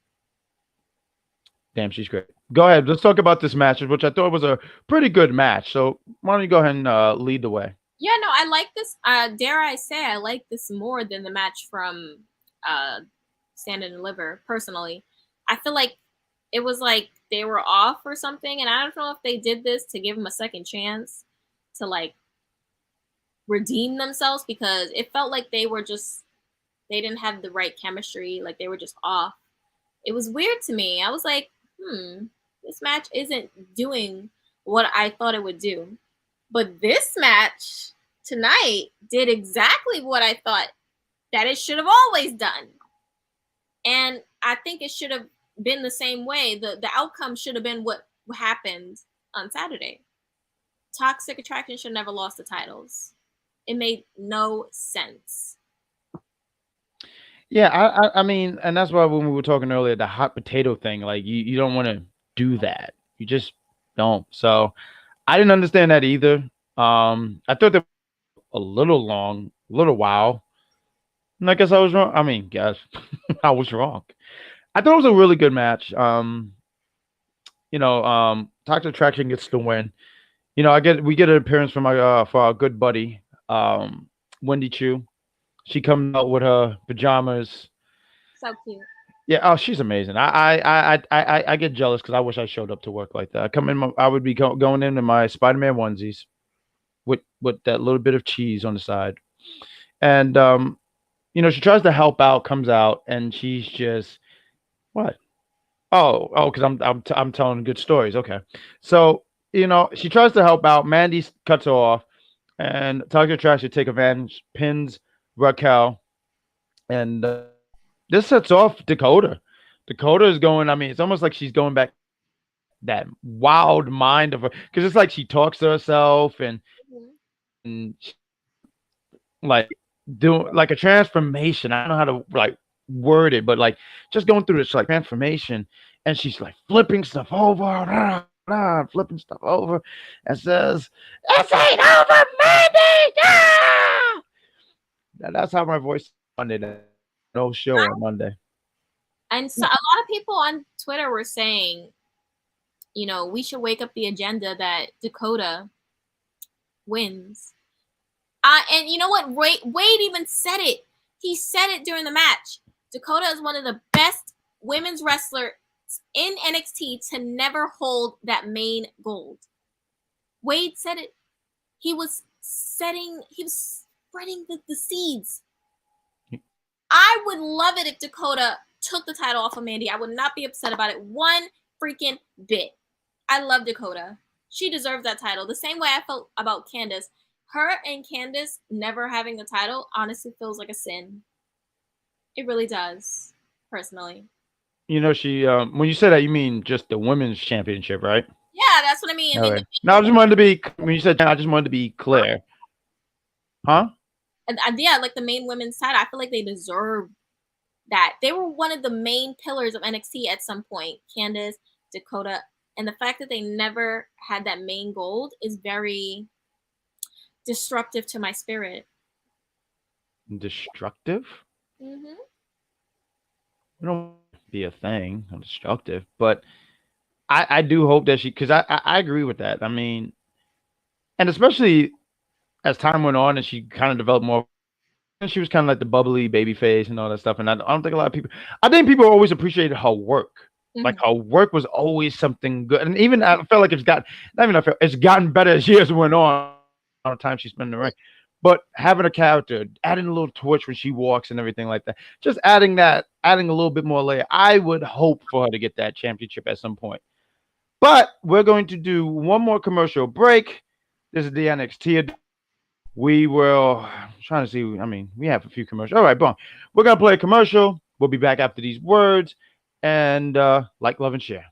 Damn, she's great. Go ahead. Let's talk about this match, which I thought was a pretty good match. So why don't you go ahead and lead the way? Yeah, no, I like this. Dare I say, I like this more than the match from Stand and Deliver. Personally, I feel like it was like they were off or something, and I don't know if they did this to give them a second chance to like redeem themselves, because it felt like they didn't have the right chemistry. Like they were just off. It was weird to me. I was like, this match isn't doing what I thought it would do. But this match tonight did exactly what I thought that it should have always done. And I think it should have been the same way. The outcome should have been what happened on Saturday. Toxic Attraction should have never lost the titles. It made no sense. Yeah, I mean, and that's why when we were talking earlier, the hot potato thing, like you don't want to do that. You just don't. So I didn't understand that either. I thought that a little long, a little while. And I guess I was wrong. I mean, guess I was wrong. I thought it was a really good match. Toxic Attraction gets the win. We get an appearance from for our good buddy, Wendy Chu. She comes out with her pajamas. So cute. Yeah, oh, she's amazing. I get jealous because I wish I showed up to work like that. I would be going into my Spider-Man onesies with that little bit of cheese on the side, and you know, she tries to help out, comes out, and she's just what? Oh, because I'm telling good stories. Okay, so you know, she tries to help out. Mandy cuts her off, and Tucker tries to take advantage, pins Raquel, and this sets off Dakota. Dakota is going. I mean, it's almost like she's going back that wild mind of her because it's like she talks to herself and she, like doing like a transformation. I don't know how to like word it, but like just going through this like transformation, and she's like flipping stuff over, flipping stuff over, and says, "This ain't over, Mandy." Ah! That's how my voice Monday. No show on Monday. And so a lot of people on Twitter were saying, you know, we should wake up the agenda that Dakota wins. And you know what? Wade even said it. He said it during the match. Dakota is one of the best women's wrestlers in NXT to never hold that main gold. Wade said it. He was spreading the seeds. I would love it if Dakota took the title off of Mandy. I would not be upset about it one freaking bit. I love Dakota. She deserves that title. The same way I felt about Candice. Her and Candice never having the title honestly feels like a sin. It really does, personally. You know, she when you say that, you mean just the women's championship, right? Yeah, that's what I mean. Right. No, I just wanted to be when you said I just wanted to be clear. Huh? And yeah, like the main women's title, I feel like they deserve that. They were one of the main pillars of NXT at some point. Candice, Dakota, and the fact that they never had that main gold is very destructive to my spirit. Destructive? Mm-hmm. It don't be a thing. Destructive, but I do hope that she because I agree with that. I mean, and especially as time went on and she kind of developed more. She was kind of like the bubbly baby face and all that stuff. And I don't think a lot of people. I think people always appreciated her work. Mm-hmm. Like her work was always something good. And even I felt like it's gotten better as years went on. The time she spent in the ring, but having a character, adding a little twitch when she walks and everything like that, just adding a little bit more layer. I would hope for her to get that championship at some point. But we're going to do one more commercial break. This is the NXT. We will trying to see. I mean, we have a few commercials. All right, boom. We're gonna play a commercial. We'll be back after these words and like, love, and share.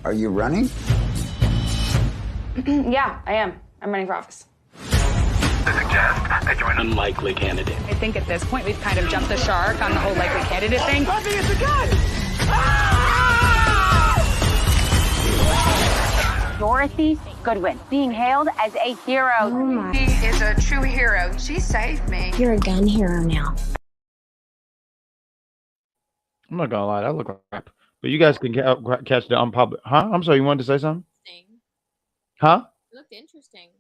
Are you running? Yeah, I am. I'm running for office. To suggest that you're an unlikely candidate. I think at this point we've kind of jumped the shark on the whole likely candidate thing. I think it's a gun! Dorothy Goodwin, being hailed as a hero. He is a true hero. She saved me. You're a gun hero now. I'm not gonna lie, that look like crap. But you guys can catch the unpublished. Huh? I'm sorry, you wanted to say something? Huh? It looked interesting.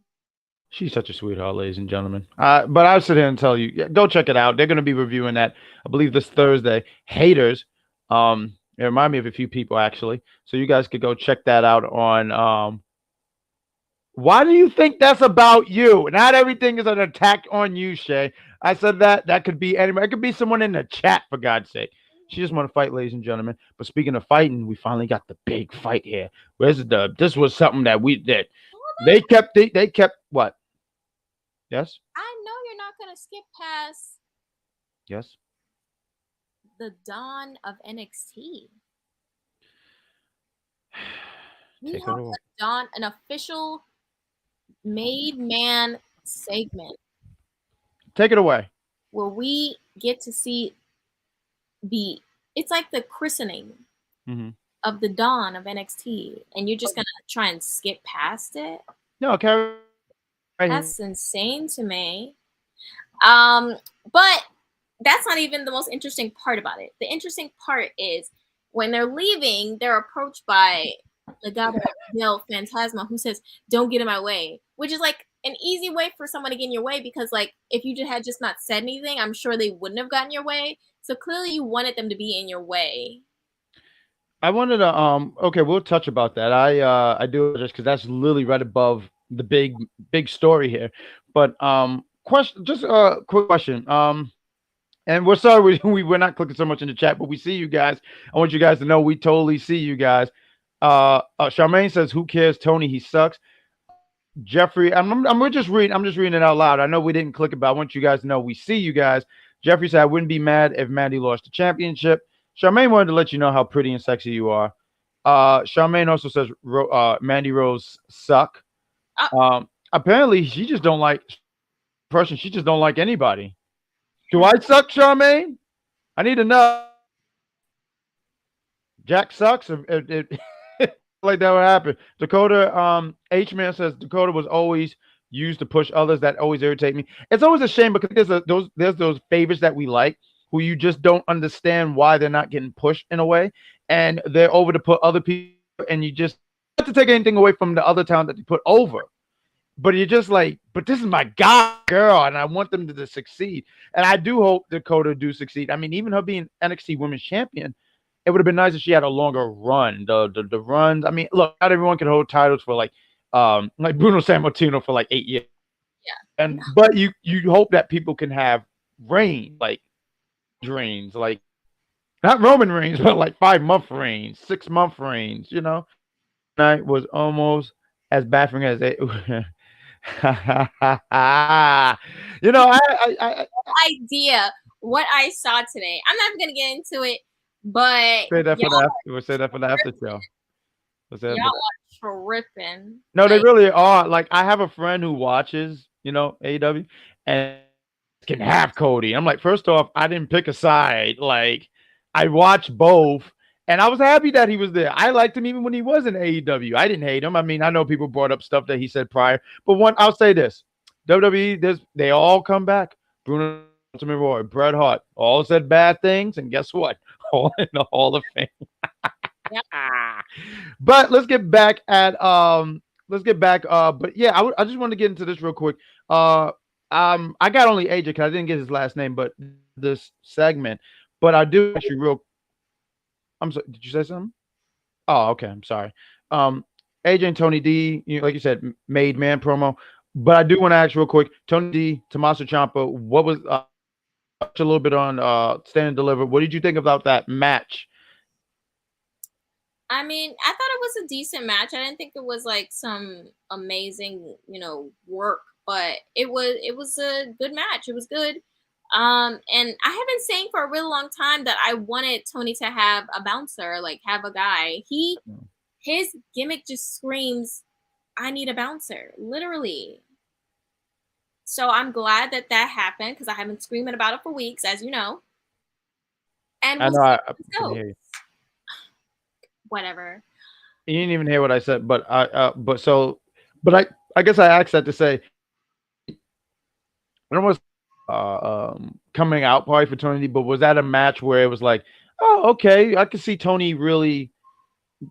She's such a sweetheart, ladies and gentlemen. But I'll sit here and tell you, yeah, go check it out. They're going to be reviewing that, I believe, this Thursday. Haters. It reminded me of a few people, actually. So you guys could go check that out on... Why do you think that's about you? Not everything is an attack on you, Shay. I said that. That could be anybody. It could be someone in the chat, for God's sake. She just want to fight, ladies and gentlemen. But speaking of fighting, we finally got the big fight here. This was something that we did. They kept what? Yes? I know you're not going to skip past Yes. the dawn of NXT. We have an official made man segment. Take it away. Where we get to see it's like the christening of the dawn of NXT, and you're just gonna try and skip past it. No, carry. That's insane to me. But that's not even the most interesting part about it. The interesting part is when they're leaving, they're approached by the Gabrielle Phantasma, who says, "Don't get in my way," which is like an easy way for someone to get in your way, because like if you had just not said anything, I'm sure they wouldn't have gotten your way. So clearly you wanted them to be in your way. I wanted to okay, we'll touch about that. I do just because that's literally right above the big story here. But question, just a quick question. And we're sorry we're not clicking so much in the chat, but we see you guys. I want you guys to know we totally see you guys. Charmaine says, "Who cares, Tony? He sucks." Jeffrey, I'm just reading it out loud. I know we didn't click it, but I want you guys to know we see you guys. Jeffrey said, "I wouldn't be mad if Mandy lost the championship." Charmaine wanted to let you know how pretty and sexy you are. Charmaine also says, Mandy Rose suck. Apparently, she just don't like person. She just don't like anybody. Do I suck, Charmaine? I need to know. Jack sucks. Like that would happen. Dakota, H-Man says Dakota was always used to push others. That always irritate me. It's always a shame because there's those favorites that we like who you just don't understand why they're not getting pushed in a way, and they're over to put other people, and you just not to take anything away from the other talent that they put over. But you're just like, but this is my guy, girl, and I want them to succeed. And I do hope Dakota do succeed. I mean, even her being NXT Women's Champion, it would have been nice if she had a longer run. The runs. I mean, look, not everyone can hold titles for like Bruno Sammartino for like 8 years. Yeah. But you hope that people can have reigns, like reigns, like not Roman reigns, but like 5-month reigns, 6-month reigns. You know, night was almost as baffling as it. You know, I idea what I saw today. I'm not gonna get into it, but say that we'll say that for the after show. Y'all are tripping. No, they really are. Like, I have a friend who watches, you know, AEW, and can have Cody. I'm like, first off, I didn't pick a side. Like, I watched both. And I was happy that he was there. I liked him even when he was in AEW. I didn't hate him. I mean, I know people brought up stuff that he said prior, but I'll say this: WWE, they all come back. Bruno, Ultimate Warrior, Bret Hart, all said bad things, and guess what? All in the Hall of Fame. But let's get back. But yeah, I just want to get into this real quick. I got only AJ because I didn't get his last name, but this segment. But I do actually real. I'm sorry. Did you say something? Oh, okay. I'm sorry. AJ and Tony D, like you said, made man promo. But I do want to ask real quick, Tony D, Tommaso Ciampa, what was a little bit on Stand and Deliver? What did you think about that match? I mean, I thought it was a decent match. I didn't think it was like some amazing, work, but it was a good match. It was good. And I have been saying for a really long time that I wanted Tony to have a bouncer, like have a guy. His gimmick just screams, I need a bouncer, literally. So I'm glad that happened because I have been screaming about it for weeks, as you know. And whatever. You didn't even hear what I said, but I guess I asked that to say, I don't want coming out party for Tony, but was that a match where it was like, oh, okay, I could see Tony really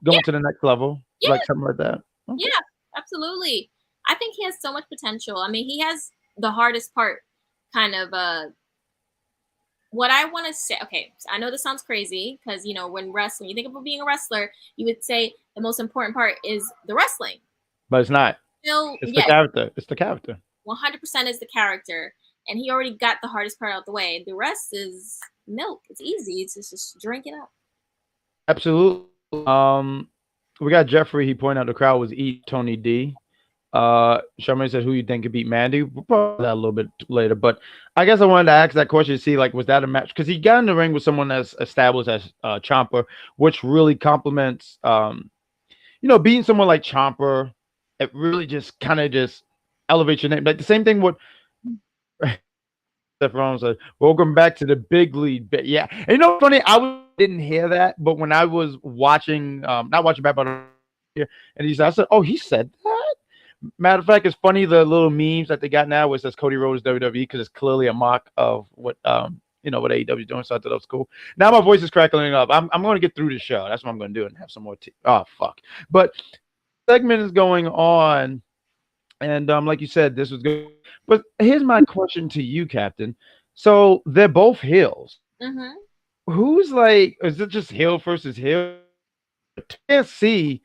going to the next level, like something like that? Okay. Yeah, absolutely. I think he has so much potential. I mean, he has the hardest part, kind of. What I want to say, okay, so I know this sounds crazy because when wrestling, you think about being a wrestler, you would say the most important part is the wrestling, but it's not. It's the character. It's the character. 100% is the character. And he already got the hardest part out the way. The rest is milk. It's easy. It's just drink it up. Absolutely. We got Jeffrey. He pointed out the crowd was eat Tony D. Charmaine said, "Who you think could beat Mandy?" We'll probably that a little bit later. But I guess I wanted to ask that question to see, like, was that a match? Because he got in the ring with someone that's established as Ciampa, which really complements. Beating someone like Ciampa, it really just kind of just elevates your name. Like the same thing with. Ron said, "Welcome back to the big league." But yeah, and funny, didn't hear that, but when I was watching, not watching back, but and I said, "Oh, he said that." Matter of fact, it's funny the little memes that they got now, where it says Cody Rhodes WWE, because it's clearly a mock of what what AEW is doing. So I thought that was cool. Now my voice is crackling up. I'm going to get through the show. That's what I'm going to do and have some more tea. Oh fuck! But segment is going on, and like you said, this was good. But here's my question to you, Captain. So they're both heels. Mm-hmm. Who's like, is it just heel versus heel? I can't see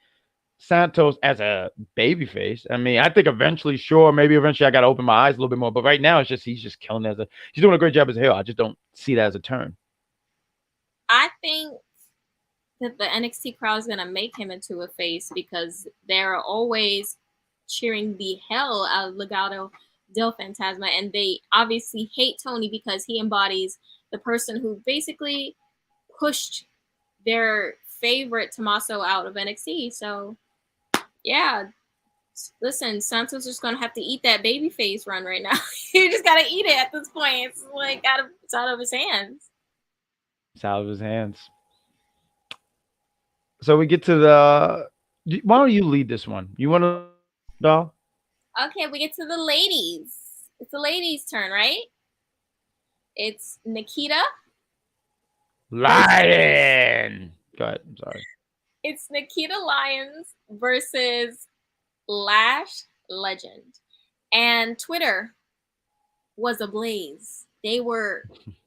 Santos as a babyface. I mean, I think eventually, maybe eventually I got to open my eyes a little bit more. But right now, it's just he's just killing he's doing a great job as a heel. I just don't see that as a turn. I think that the NXT crowd is going to make him into a face because they're always cheering the hell out of Legado del Fantasma, and they obviously hate Tony because he embodies the person who basically pushed their favorite Tommaso out of NXT. So yeah, listen, Santos just gonna have to eat that babyface run right now. You just gotta eat it at this point. It's like it's out of his hands. It's out of his hands. So we get to the. Why don't you lead this one? You want to, doll? Okay, we get to the ladies. It's the ladies' turn, right? It's Nikkita. Lyons. Go ahead. I'm sorry. It's Nikkita Lyons versus Lash Legend. And Twitter was ablaze. They were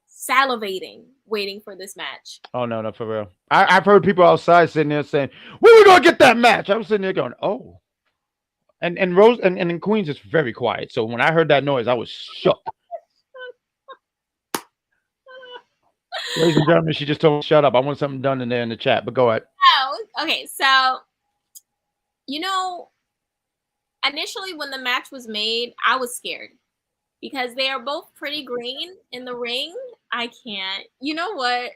salivating, waiting for this match. Oh, no, for real. I've heard people outside sitting there saying, when are we going to get that match? I was sitting there going, oh. And Rose and in Queens is very quiet. So when I heard that noise, I was shook. Ladies and gentlemen, she just told me, shut up. I want something done in there in the chat, but go ahead. Oh, okay. So, initially when the match was made, I was scared because they are both pretty green in the ring. I can't. You know what?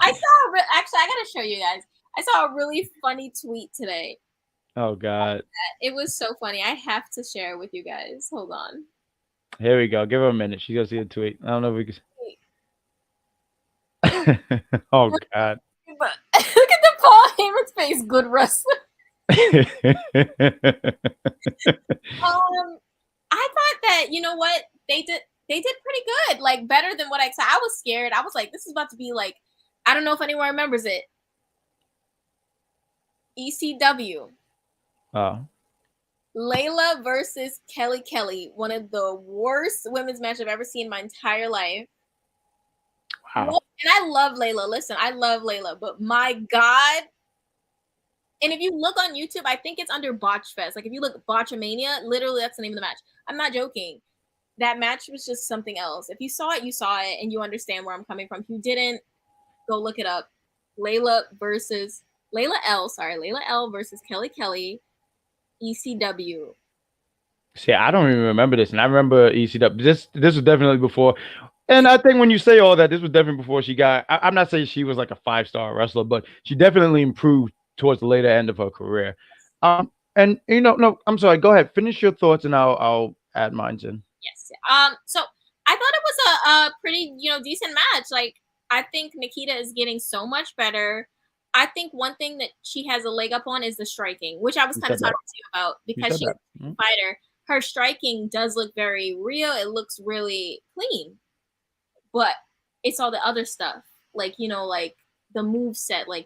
Actually, I got to show you guys. I saw a really funny tweet today. Oh, God. It was so funny. I have to share it with you guys. Hold on. Here we go. Give her a minute. She's going to see the tweet. I don't know if we can. Oh, God. But look at the Paul Heyman's face. Good wrestler. I thought that, you know what? They did pretty good. Like, better than what I expected. I was scared. I was like, this is about to be like, I don't know if anyone remembers it. ECW. Oh. Layla versus Kelly. One of the worst women's matches I've ever seen in my entire life. Wow. And I love Layla. Listen, I love Layla, but my God. And if you look on YouTube, I think it's under Botch Fest. Like if you look Botchamania, literally that's the name of the match. I'm not joking. That match was just something else. If you saw it, you saw it, and you understand where I'm coming from. If you didn't, go look it up. Layla L versus Kelly, ECW. See, I don't even remember this, and I remember ECW. This was definitely before. And I think when you say all that, this was definitely before she got. I'm not saying she was like a 5-star wrestler, but she definitely improved towards the later end of her career. And no, I'm sorry. Go ahead, finish your thoughts, and I'll add mine in. Yes. So I thought it was a pretty decent match. Like I think Nikkita is getting so much better. I think one thing that she has a leg up on is the striking, which I was kind of talking to you about because she's a fighter. Her striking does look very real. It looks really clean. But it's all the other stuff, like the move set, like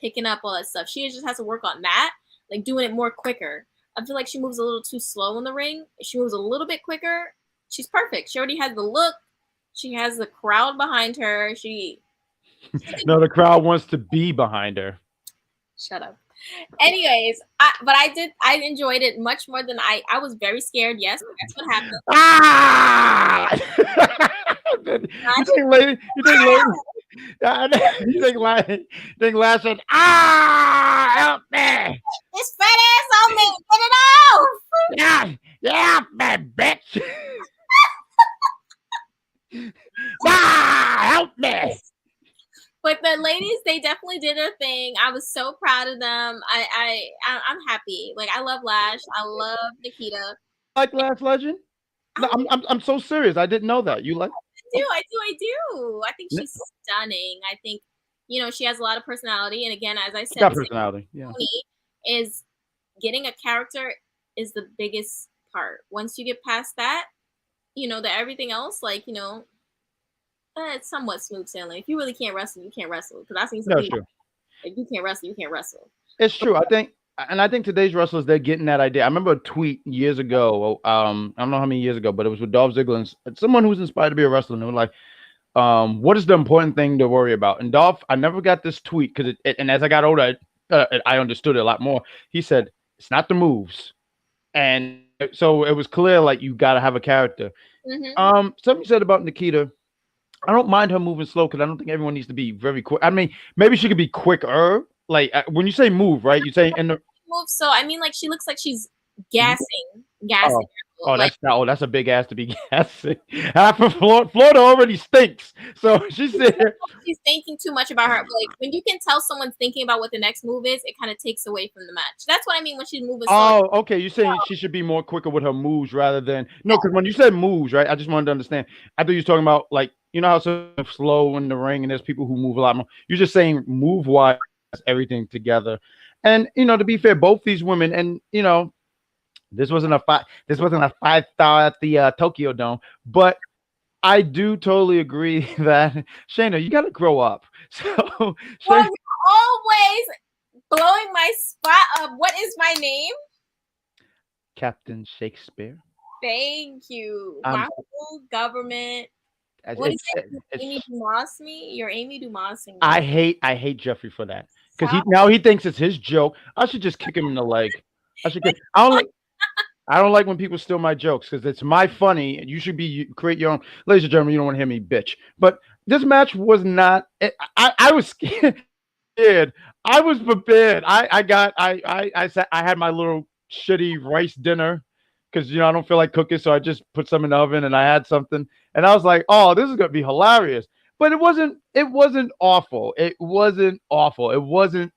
picking up all that stuff. She just has to work on that, like doing it more quicker. I feel like she moves a little too slow in the ring. If she moves a little bit quicker, she's perfect. She already has the look. She has the crowd behind her. No, the crowd wants to be behind her. Shut up. Anyways, I enjoyed it much more than I was very scared. Yes, but that's what happened. You think Lash said, help me. This fat ass on me. Get it off. Yeah, man, bitch. Help me. But the ladies, they definitely did their thing. I was so proud of them. I'm happy. Like I love Lash. I love Nikkita. Like Lash Legend? No, I'm so serious. I didn't know that. You like? I do. I think she's stunning. I think she has a lot of personality. And again, as I said, personality. Yeah. Tony is getting a character is the biggest part. Once you get past that, that everything else, like it's somewhat smooth sailing. If you really can't wrestle, you can't wrestle. Because I've seen some people. If you can't wrestle, you can't wrestle. It's true. I think today's wrestlers, they're getting that idea. I remember a tweet years ago. I don't know how many years ago, but it was with Dolph Ziggler and someone who's inspired to be a wrestler. And they were like, what is the important thing to worry about? And Dolph, I never got this tweet because and as I got older, I understood it a lot more. He said it's not the moves, and so it was clear like you got to have a character. Something said about Nikkita. I don't mind her moving slow because I don't think everyone needs to be very quick. I mean, maybe she could be quicker. Like when you say move, right? You say in the move. So I mean, like she looks like she's gassing. Oh, that's a big ass to be gassing. Florida already stinks, so she's there. She's thinking too much about her. Like when you can tell someone's thinking about what the next move is, it kind of takes away from the match. That's what I mean when she's moving. Oh, okay. You're saying she should be more quicker with her moves rather than because when you said moves, right? I just wanted to understand. I thought you were talking about like how so slow in the ring and there's people who move a lot more. You're just saying move wise everything together, and to be fair, both these women and this wasn't a 5-star at the Tokyo Dome, but I do totally agree that Shayna, you got to grow up. So well, you're always blowing my spot up. What is my name? Captain Shaykespeare. Thank you. My whole government. What is it? Amy Dumas me? You're Amy Dumas. I hate Jeffrey for that because now he thinks it's his joke. I should just kick him in the leg. I don't like when people steal my jokes because it's my funny and you should create your own. Ladies and gentlemen, you don't want to hear me bitch. But this match was not. I was scared. I was prepared. I had my little shitty rice dinner because I don't feel like cooking, so I just put some in the oven and I had something and I was like, oh, this is gonna be hilarious. But it wasn't awful. It wasn't awful. It wasn't.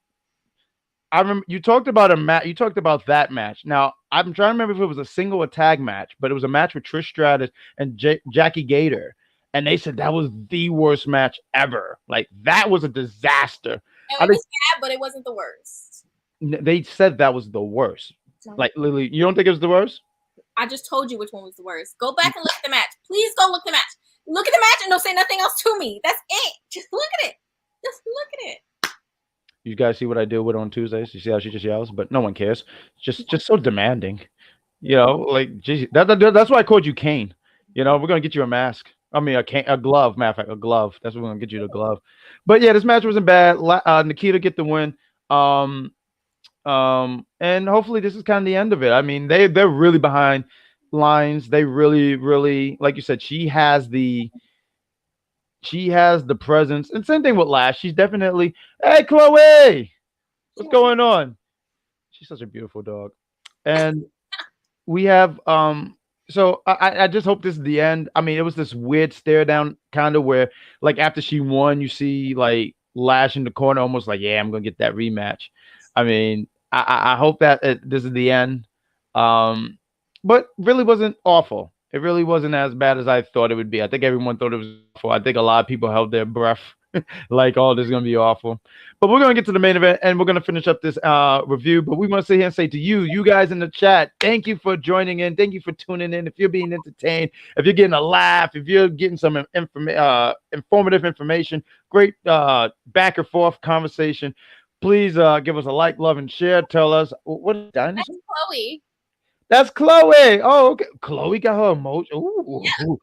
I remember you talked about You talked about that match. Now I'm trying to remember if it was a single or tag match, but it was a match with Trish Stratus and Jackie Gator, and they said that was the worst match ever. Like that was a disaster. It was bad, but it wasn't the worst. They said that was the worst. Like Lily, you don't think it was the worst? I just told you which one was the worst. Go back and look at the match. Please go look at the match. Look at the match and don't say nothing else to me. That's it. Just look at it. Just look at it. You guys see what I deal with on Tuesdays? You see how she just yells, but no one cares. Just so demanding, Like, geez, that's why I called you Kane. We're gonna get you a mask. I mean, a glove. Matter of fact, a glove. That's what we're gonna get you the glove. But yeah, this match wasn't bad. Nikkita get the win. And hopefully this is kind of the end of it. I mean, they're really behind Lyons. They really, really, like you said, she has the presence. And same thing with Lash. She's definitely, hey, Chloe, what's going on? She's such a beautiful dog. And we have, so I just hope this is the end. I mean, it was this weird stare down kind of where, like, after she won, you see, like, Lash in the corner almost like, yeah, I'm going to get that rematch. I mean, I hope that this is the end. But really wasn't awful. It really wasn't as bad as I thought it would be. I think everyone thought it was awful. I think a lot of people held their breath like, oh, this is going to be awful. But we're going to get to the main event, and we're going to finish up this review. But we want to sit here and say to you guys in the chat, thank you for joining in. Thank you for tuning in. If you're being entertained, if you're getting a laugh, if you're getting some informative information, great back and forth conversation, please give us a like, love, and share. Tell us what is that? That's Chloe. That's Chloe. Oh, okay. Chloe got her emoji. Ooh, yeah,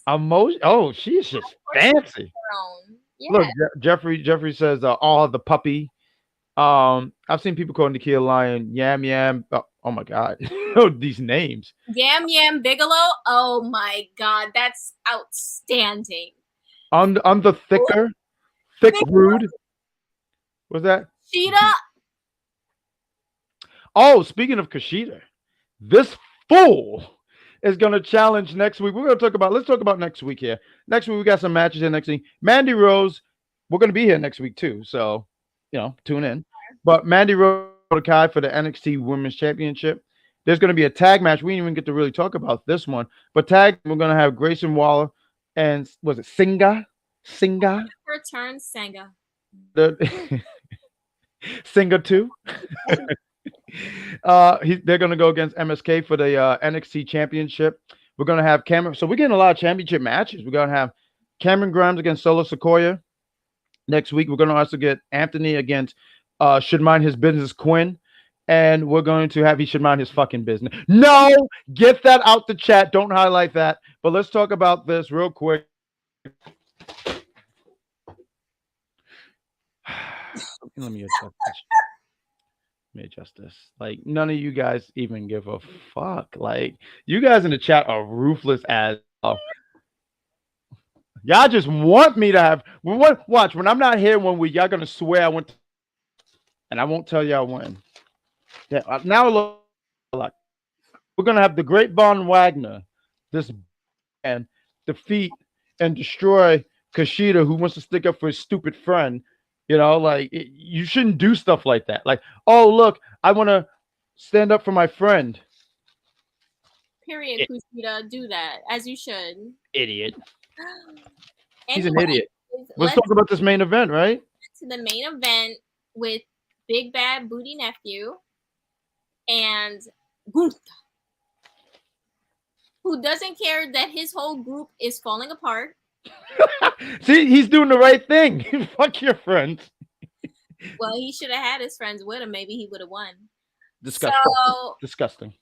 emoji. Oh, she's just fancy. Yeah. Look, Jeffrey says, the puppy. I've seen people call Nikkita Lion Yam Yam. Oh my God, these names. Yam Yam Bigelow. Oh my God, that's outstanding. I'm the thick rude. What's that? Kushida. Oh, speaking of Kushida, this fool is going to challenge next week. Let's talk about next week here. Next week, we got some matches here next week. Mandy Rose, we're going to be here next week too. So, tune in. But Mandy Rose for the NXT Women's Championship. There's going to be a tag match. We didn't even get to really talk about this one. But tag, we're going to have Grayson Waller and, was it Singa? Return Senga. Singa 2. They're going to go against MSK for the NXT Championship. We're going to have Cameron. So we're getting a lot of championship matches. We're going to have Cameron Grimes against Solo Sikoa next week. We're going to also get Anthony against Should Mind His Business Quinn. And we're going to have He Should Mind His Fucking Business. No, get that out the chat. Don't highlight that. But let's talk about this real quick. Let me adjust this. Let me adjust this. Like, none of you guys even give a fuck. Like, you guys in the chat are ruthless as hell. Y'all just want me to have. Watch, when I'm not here 1 week, y'all gonna swear I went to, and I won't tell y'all when. Yeah, now look, we're gonna have the great Von Wagner, this man, defeat and destroy Kushida, who wants to stick up for his stupid friend. You know, like you shouldn't do stuff like that. Like, oh look, I want to stand up for my friend. Period, Kushida. Do that as you should. Idiot. Anyway, He's an idiot. Let's talk about this main event, right? To the main event with Big Bad Booty Nephew and Gunther, who doesn't care that his whole group is falling apart. See, he's doing the right thing. Fuck your friends. Well, he should have had his friends with him. Maybe he would have won. Disgusting. So, disgusting.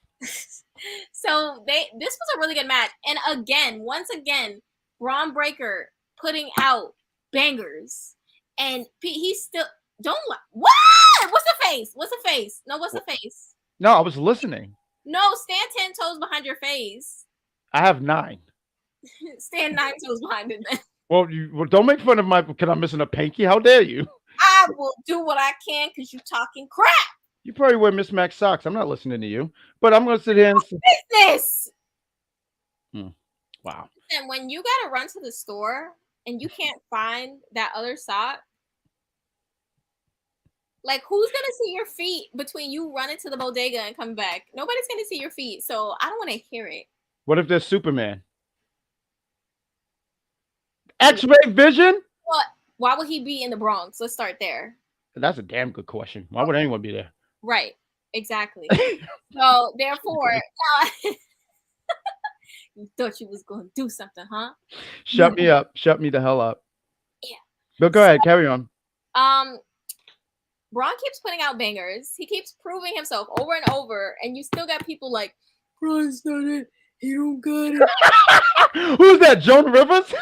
So this was a really good match. And again, once again, Bron Breakker putting out bangers. And he's still what? What's the face? What's the face? No, what's the face? No, I was listening. No, stand 10 toes behind your face. I have 9. Stand 9 toes behind it then. Well, don't make fun of my. Can I'm missing a pinky? How dare you? I will do what I can because you're talking crap. You probably wear mismatched socks. I'm not listening to you, but I'm gonna sit here and business. Wow. And when you gotta run to the store and you can't find that other sock, like who's gonna see your feet between you running to the bodega and come back? Nobody's gonna see your feet, so I don't want to hear it. What if there's Superman? X-ray vision? Well, why would he be in the Bronx? Let's start there. That's a damn good question. Why would anyone be there? Right. Exactly. So therefore, you thought you was going to do something, huh? Shut me up. Shut me the hell up. Yeah. But go ahead. Carry on. Bron keeps putting out bangers. He keeps proving himself over and over, and you still got people like, Bron's not it. He don't got it. Who's that? Joan Rivers?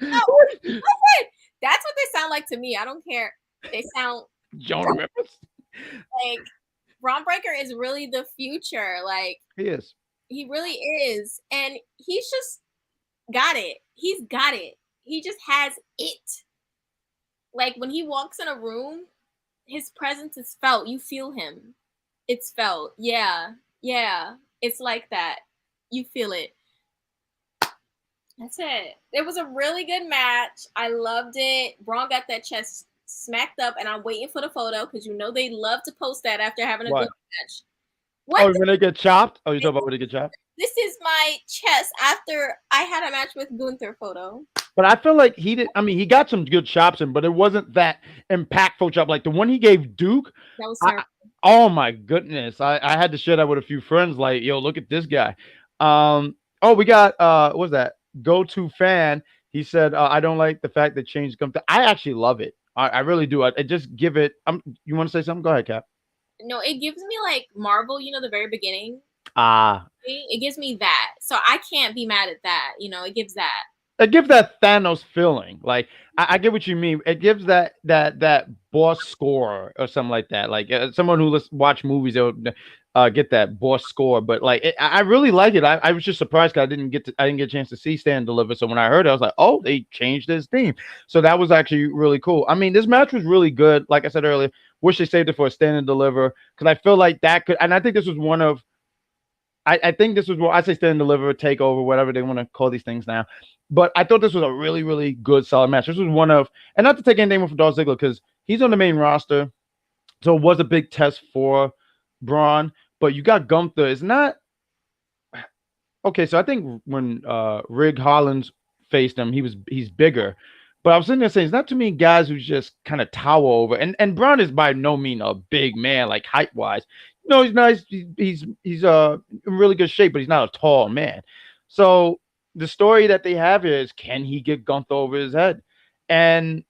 No, that's what they sound like to me. I don't care. They sound Joan Rivers. Like Bron Breakker is really the future. Like he is. He really is, and he's just got it. He's got it. He just has it. Like when he walks in a room, his presence is felt. You feel him. It's felt. Yeah. It's like that. You feel it. That's it. It was a really good match. I loved it. Bron got that chest smacked up, and I'm waiting for the photo because you know they love to post that after having a good match. What? Oh, when they get chopped? Oh, you talking about when they get chopped? This is my chest after I had a match with Gunther photo. But I feel like he did. I mean, he got some good chops in, but it wasn't that impactful chop. Like the one he gave Duke. That was terrible. Oh my goodness. I had to share that with a few friends. Like, yo, look at this guy. Oh, we got what was that? Go-to fan. He said, I don't like the fact that change comes. I actually love it. I really do. I just give it. You want to say something? Go ahead, Cap. No, it gives me like Marvel, the very beginning. It gives me that. So I can't be mad at that. It gives that. It gives that Thanos feeling. Like I get what you mean. It gives that boss score or something like that. Like someone who watch movies, they'll get that boss score. But like I really like it. I was just surprised because I didn't get a chance to see Stand Deliver. So when I heard it, I was like, oh, they changed his theme. So that was actually really cool. I mean, this match was really good. Like I said earlier, wish they saved it for a Stand and Deliver because I feel like that could. And I think this was one of. I think this was what I say Stand and Deliver, Takeover, whatever they want to call these things now. But I thought this was a really, really good, solid match. This was one of, and not to take anything from Dolph Ziggler because he's on the main roster, so it was a big test for Bron. But you got Gunther. It's not okay. So I think when Rig Hollins faced him, he's bigger. But I was sitting there saying, it's not too many guys who just kind of tower over. And Bron is by no means a big man, like height wise. No, he's nice. He's in really good shape, but he's not a tall man. So the story that they have here is, can he get Gunther over his head? And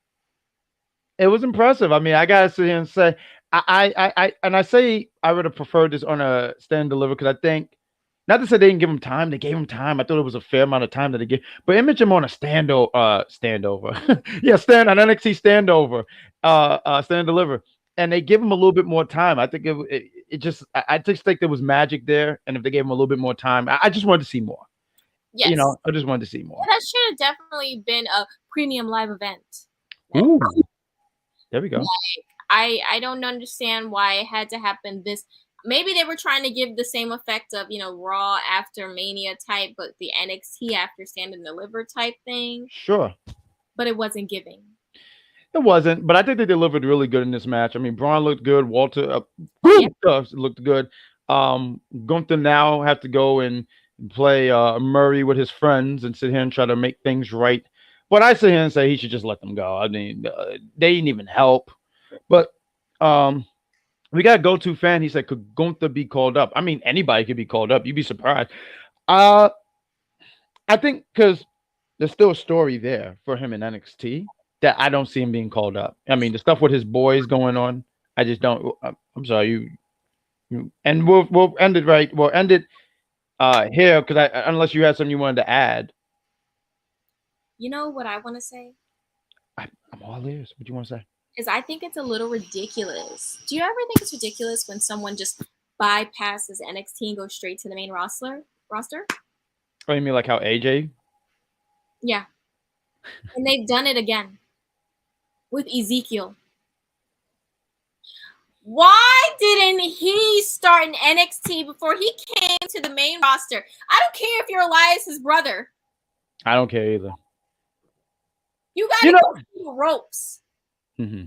it was impressive. I mean, I gotta sit here and say, I say I would have preferred this on a Stand and Deliver because I think Not to say they didn't give him time. They gave him time. I thought it was a fair amount of time that they gave. But image him on a standover. Yeah, an NXT standover. Stand and deliver. And they give him a little bit more time. I think it just I just think there was magic there. And if they gave him a little bit more time, I just wanted to see more. Yes. You know, I just wanted to see more. That should have definitely been a premium live event. Ooh. There we go. Like, I don't understand why it had to happen this. Maybe they were trying to give the same effect of, you know, Raw after Mania type, but the NXT after Stand and Deliver type thing. Sure. But it wasn't giving. It wasn't, but I think they delivered really good in this match. I mean, Bron looked good. Walter looked good. Gunther now have to go and play Murray with his friends and sit here and try to make things right. But I sit here and say he should just let them go. I mean, they didn't even help. But we got a go-to fan. He said, could Gunther be called up? I mean, anybody could be called up. You'd be surprised. I think because there's still a story there for him in NXT that I don't see him being called up. I mean, the stuff with his boys going on, I just don't. I'm sorry, you and we'll end it right. We'll end it here because unless you had something you wanted to add. You know what I want to say? I'm all ears. What do you want to say? Is I think it's a little ridiculous. Do you ever think it's ridiculous when someone just bypasses NXT and goes straight to the main roster? Oh, you mean like how AJ? Yeah. And they've done it again with Ezekiel. Why didn't he start in NXT before he came to the main roster? I don't care if you're Elias's brother. I don't care either. You got to go through the ropes. Mm-hmm.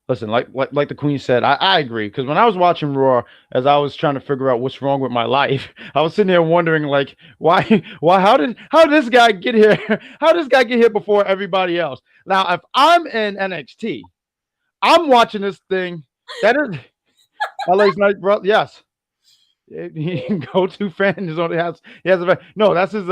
Listen, like the Queen said, I agree. Because when I was watching Raw, as I was trying to figure out what's wrong with my life, I was sitting there wondering, like, how did this guy get here? How did this guy get here before everybody else? Now, if I'm in NXT, I'm watching this thing. That is LA's night, bro. Yes, he can go to fan is on the house. He has a no. That's his.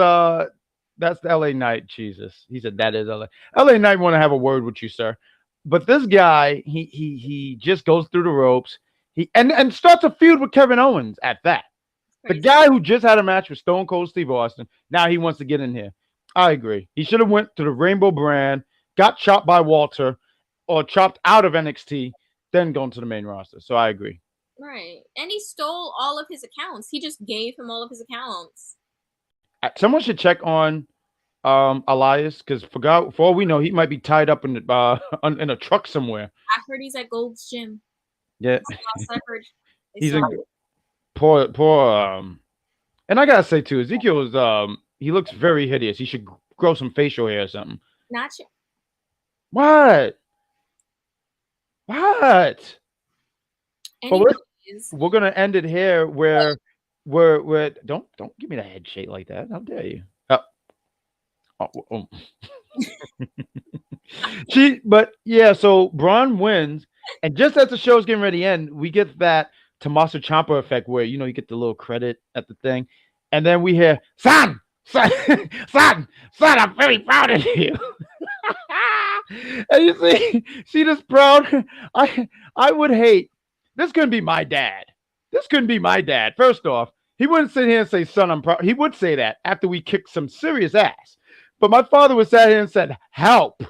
That's the LA Knight. Jesus, he said that is LA. LA Knight want to have a word with you, sir. But this guy, he just goes through the ropes. He and starts a feud with Kevin Owens at that. The guy who just had a match with Stone Cold Steve Austin. Now he wants to get in here. I agree. He should have went to the Rainbow brand, got chopped by Walter, or chopped out of NXT, then gone to the main roster. So I agree. Right. And he stole all of his accounts. He just gave him all of his accounts. Someone should check on Elias, because for all we know, he might be tied up in a truck somewhere. I heard he's at Gold's Gym. Yeah, I heard he's a poor. And I gotta say too, Ezekiel is he looks very hideous. He should grow some facial hair or something. Not you. What? Anyways. But we're gonna end it here where we're don't give me that head shake like that. How dare you? But yeah, so Bron wins, and just as the show's getting ready to end, we get that Tommaso Ciampa effect where you get the little credit at the thing, and then we hear son, I'm very proud of you. And you see this proud. I would hate this. Couldn't be my dad. This couldn't be my dad. First off, he wouldn't sit here and say, "Son, I'm proud." He would say that after we kicked some serious ass. But my father was sat here and said, "Help."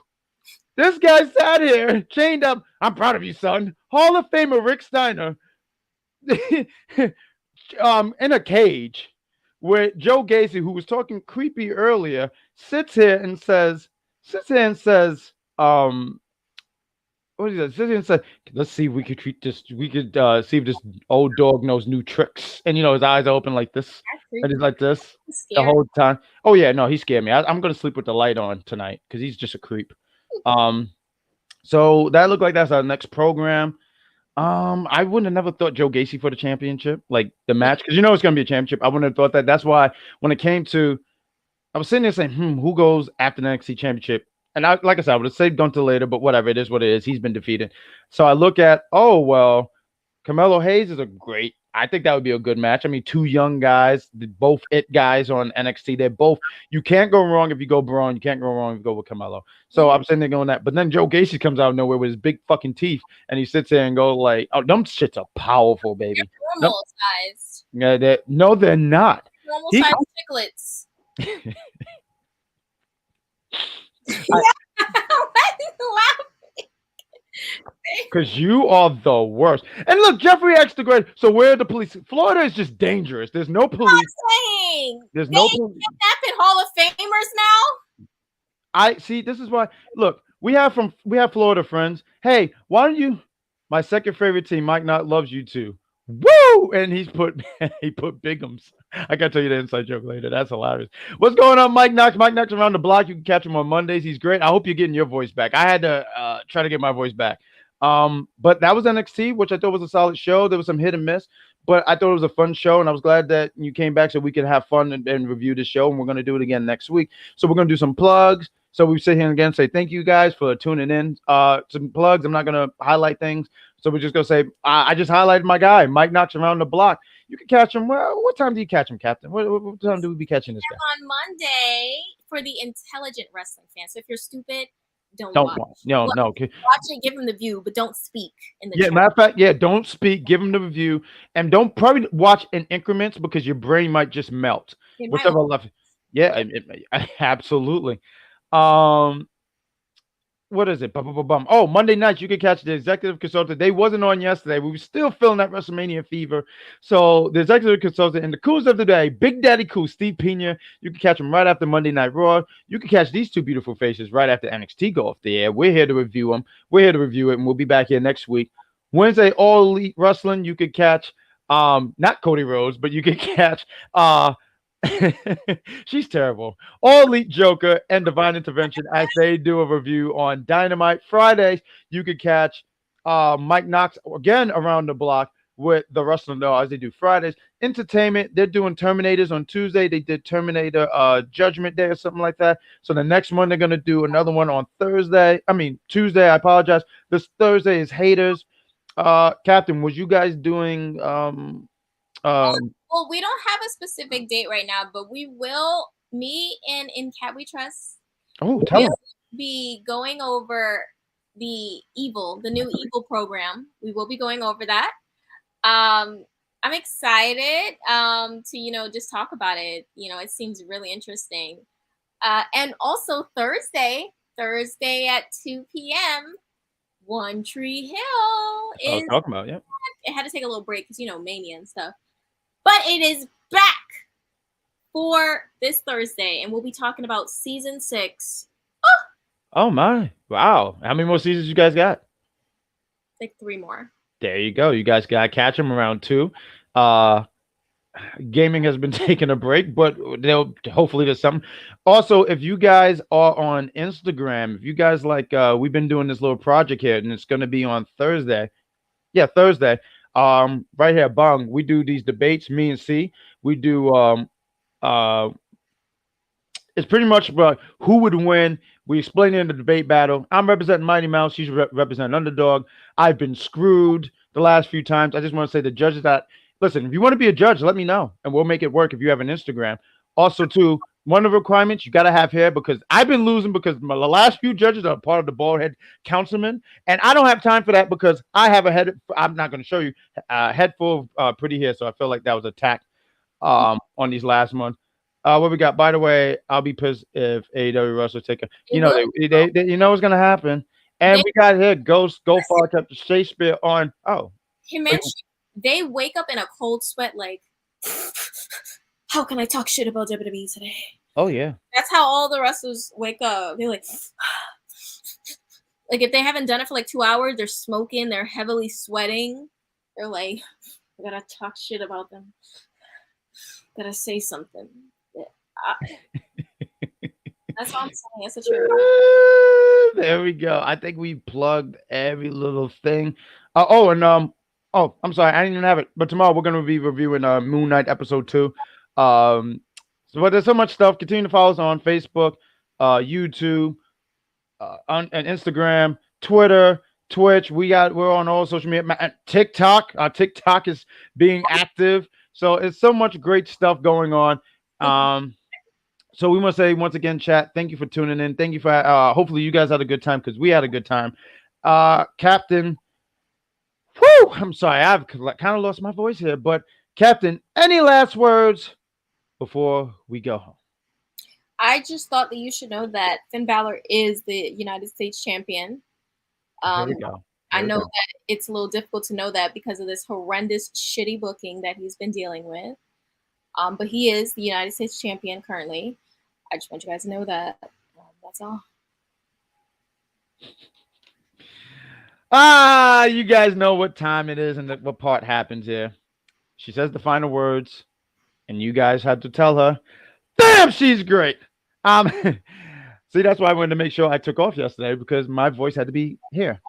This guy sat here, chained up. "I'm proud of you, son." Hall of Famer Rick Steiner in a cage where Joe Gacy, who was talking creepy earlier, sits here and says, what is that? Sits here and said, "Let's see if we could treat this. We could see if this old dog knows new tricks." And his eyes are open like this. And he's like this the whole time. Oh yeah, no, he scared me. I'm gonna sleep with the light on tonight because he's just a creep. So that looked like that's our next program. I wouldn't have never thought Joe Gacy for the championship, like the match, because it's gonna be a championship. I wouldn't have thought that. That's why when it came to, I was sitting there saying, who goes after the NXT championship? And like I said, I would have saved Gunther later, but whatever, it is what it is. He's been defeated. So I look at, Carmelo Hayes is a great I think that would be a good match. I mean, two young guys, both it guys on NXT. They're both. You can't go wrong if you go Bron. You can't go wrong if you go with Carmelo. So I'm saying they're going that. But then Joe Gacy comes out of nowhere with his big fucking teeth, and he sits there and goes like, "Oh, them shits are powerful, baby." Normal size. Yeah, no, they're not. Normal size chiclets. Why are you laughing? Because you are the worst. And look, Jeffrey X the Great. So where are the police? Florida is just dangerous. There's no police. There's no police. Kidnapping Hall of Famers now. I see. This is why. Look, we have Florida friends. Hey, why don't you? My second favorite team, Mike Knott, loves you too. Woo! And he put Bigums. I gotta tell you the inside joke later. That's hilarious. What's going on, Mike Knox? Mike Knox around the block. You can catch him on Mondays. He's great. I hope you're getting your voice back. I had to try to get my voice back. But that was NXT, which I thought was a solid show. There was some hit and miss, but I thought it was a fun show, and I was glad that you came back so we could have fun and review the show. And we're gonna do it again next week. So we're gonna do some plugs. So we sit here again and say thank you guys for tuning in. Some plugs. I'm not gonna highlight things. So we're just gonna say I just highlighted my guy, Mike Knox around the block. You can catch him. Well, what time do you catch him, Captain? What time do we be catching this guy? On Monday for the intelligent wrestling fans. So if you're stupid, don't watch. No. Watch it, give him the view, but don't speak in the chat. Matter of fact, don't speak. Give him the review, and don't probably watch in increments because your brain might just melt. Whichever left. Yeah, absolutely. What is it? Oh, Monday nights you can catch the executive consultant. They wasn't on yesterday. We were still feeling that WrestleMania fever. So the executive consultant and the coolest of the day, Big Daddy Cool, Steve Pena. You can catch him right after Monday Night Raw. You can catch these two beautiful faces right after NXT go off the air. We're here to review them. We're here to review it, and we'll be back here next week. Wednesday, All Elite Wrestling. You could catch not Cody Rhodes, but you could catch she's terrible. All Elite Joker and Divine Intervention as they do a review on Dynamite. Fridays, you could catch Mike Knox again around the block with the Wrestling Doll as they do Fridays. Entertainment, they're doing Terminators on Tuesday. They did Terminator Judgment Day or something like that. So the next one they're gonna do another one on Tuesday. I apologize. This Thursday is Haters. Captain, was you guys doing well, we don't have a specific date right now, but we will. Me and In Cat We Trust. Oh, tell me. Be going over the new Evil program. We will be going over that. I'm excited to just talk about it. It seems really interesting. And also Thursday at 2 p.m. One Tree Hill is talking about. Yeah, it had to take a little break because Mania and stuff. But it is back for this Thursday, and we'll be talking about season 6. Oh my! Wow! How many more seasons you guys got? Like 3 more. There you go. You guys got to catch them around 2. Gaming has been taking a break, but hopefully there's something. Also, if you guys are on Instagram, if you guys we've been doing this little project here, and it's going to be on Thursday. Yeah, Thursday. Right here, Bong. We do these debates. Me and C. We do. It's pretty much about who would win. We explain it in the debate battle. I'm representing Mighty Mouse. She's representing Underdog. I've been screwed the last few times. I just want to say the judges that listen. If you want to be a judge, let me know, and we'll make it work. If you have an Instagram, also too. One of the requirements, you got to have hair because I've been losing because the last few judges are part of the bald head councilman. And I don't have time for that because I have a head. I'm not going to show you a head full of pretty hair. So I feel like that was attack on these last months. What we got? By the way, I'll be pissed if AEW Russell take a, they what's going to happen. And we got here Ghost, Go Far Chapter, Shaykespeare on. Oh, they wake up in a cold sweat like, how can I talk shit about WWE today? Oh, yeah. That's how all the wrestlers wake up. They're like if they haven't done it for like 2 hours, they're smoking, they're heavily sweating. They're like, I gotta talk shit about them. Gotta say something. That's all I'm saying. That's what you're there we go. I think we plugged every little thing. I'm sorry. I didn't even have it. But tomorrow we're going to be reviewing Moon Knight episode 2. But there's so much stuff. Continue to follow us on Facebook, YouTube, and Instagram, Twitter, Twitch. We're on all social media. TikTok. Our TikTok is being active. So it's so much great stuff going on. So we must say once again, chat, thank you for tuning in. Thank you for hopefully you guys had a good time because we had a good time. Captain, whoo, I'm sorry, I've kind of lost my voice here, but Captain, any last words before we go home? I just thought that you should know that Finn Balor is the United States champion. Here we go. I know that it's a little difficult to know that because of this horrendous, shitty booking that he's been dealing with. But he is the United States champion currently. I just want you guys to know that. That's all. You guys know what time it is and what part happens here. She says the final words, and you guys have to tell her, damn, she's great. See, that's why I wanted to make sure I took off yesterday because my voice had to be here.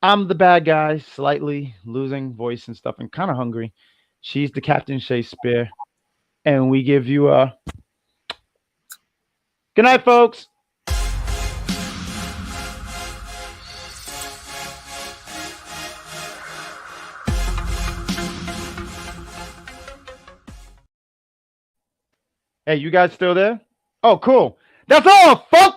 I'm the bad guy, slightly losing voice and stuff and kind of hungry. She's the Captain Shaykespeare. And we give you a good night, folks. Hey, you guys still there? Oh, cool. That's all, folks.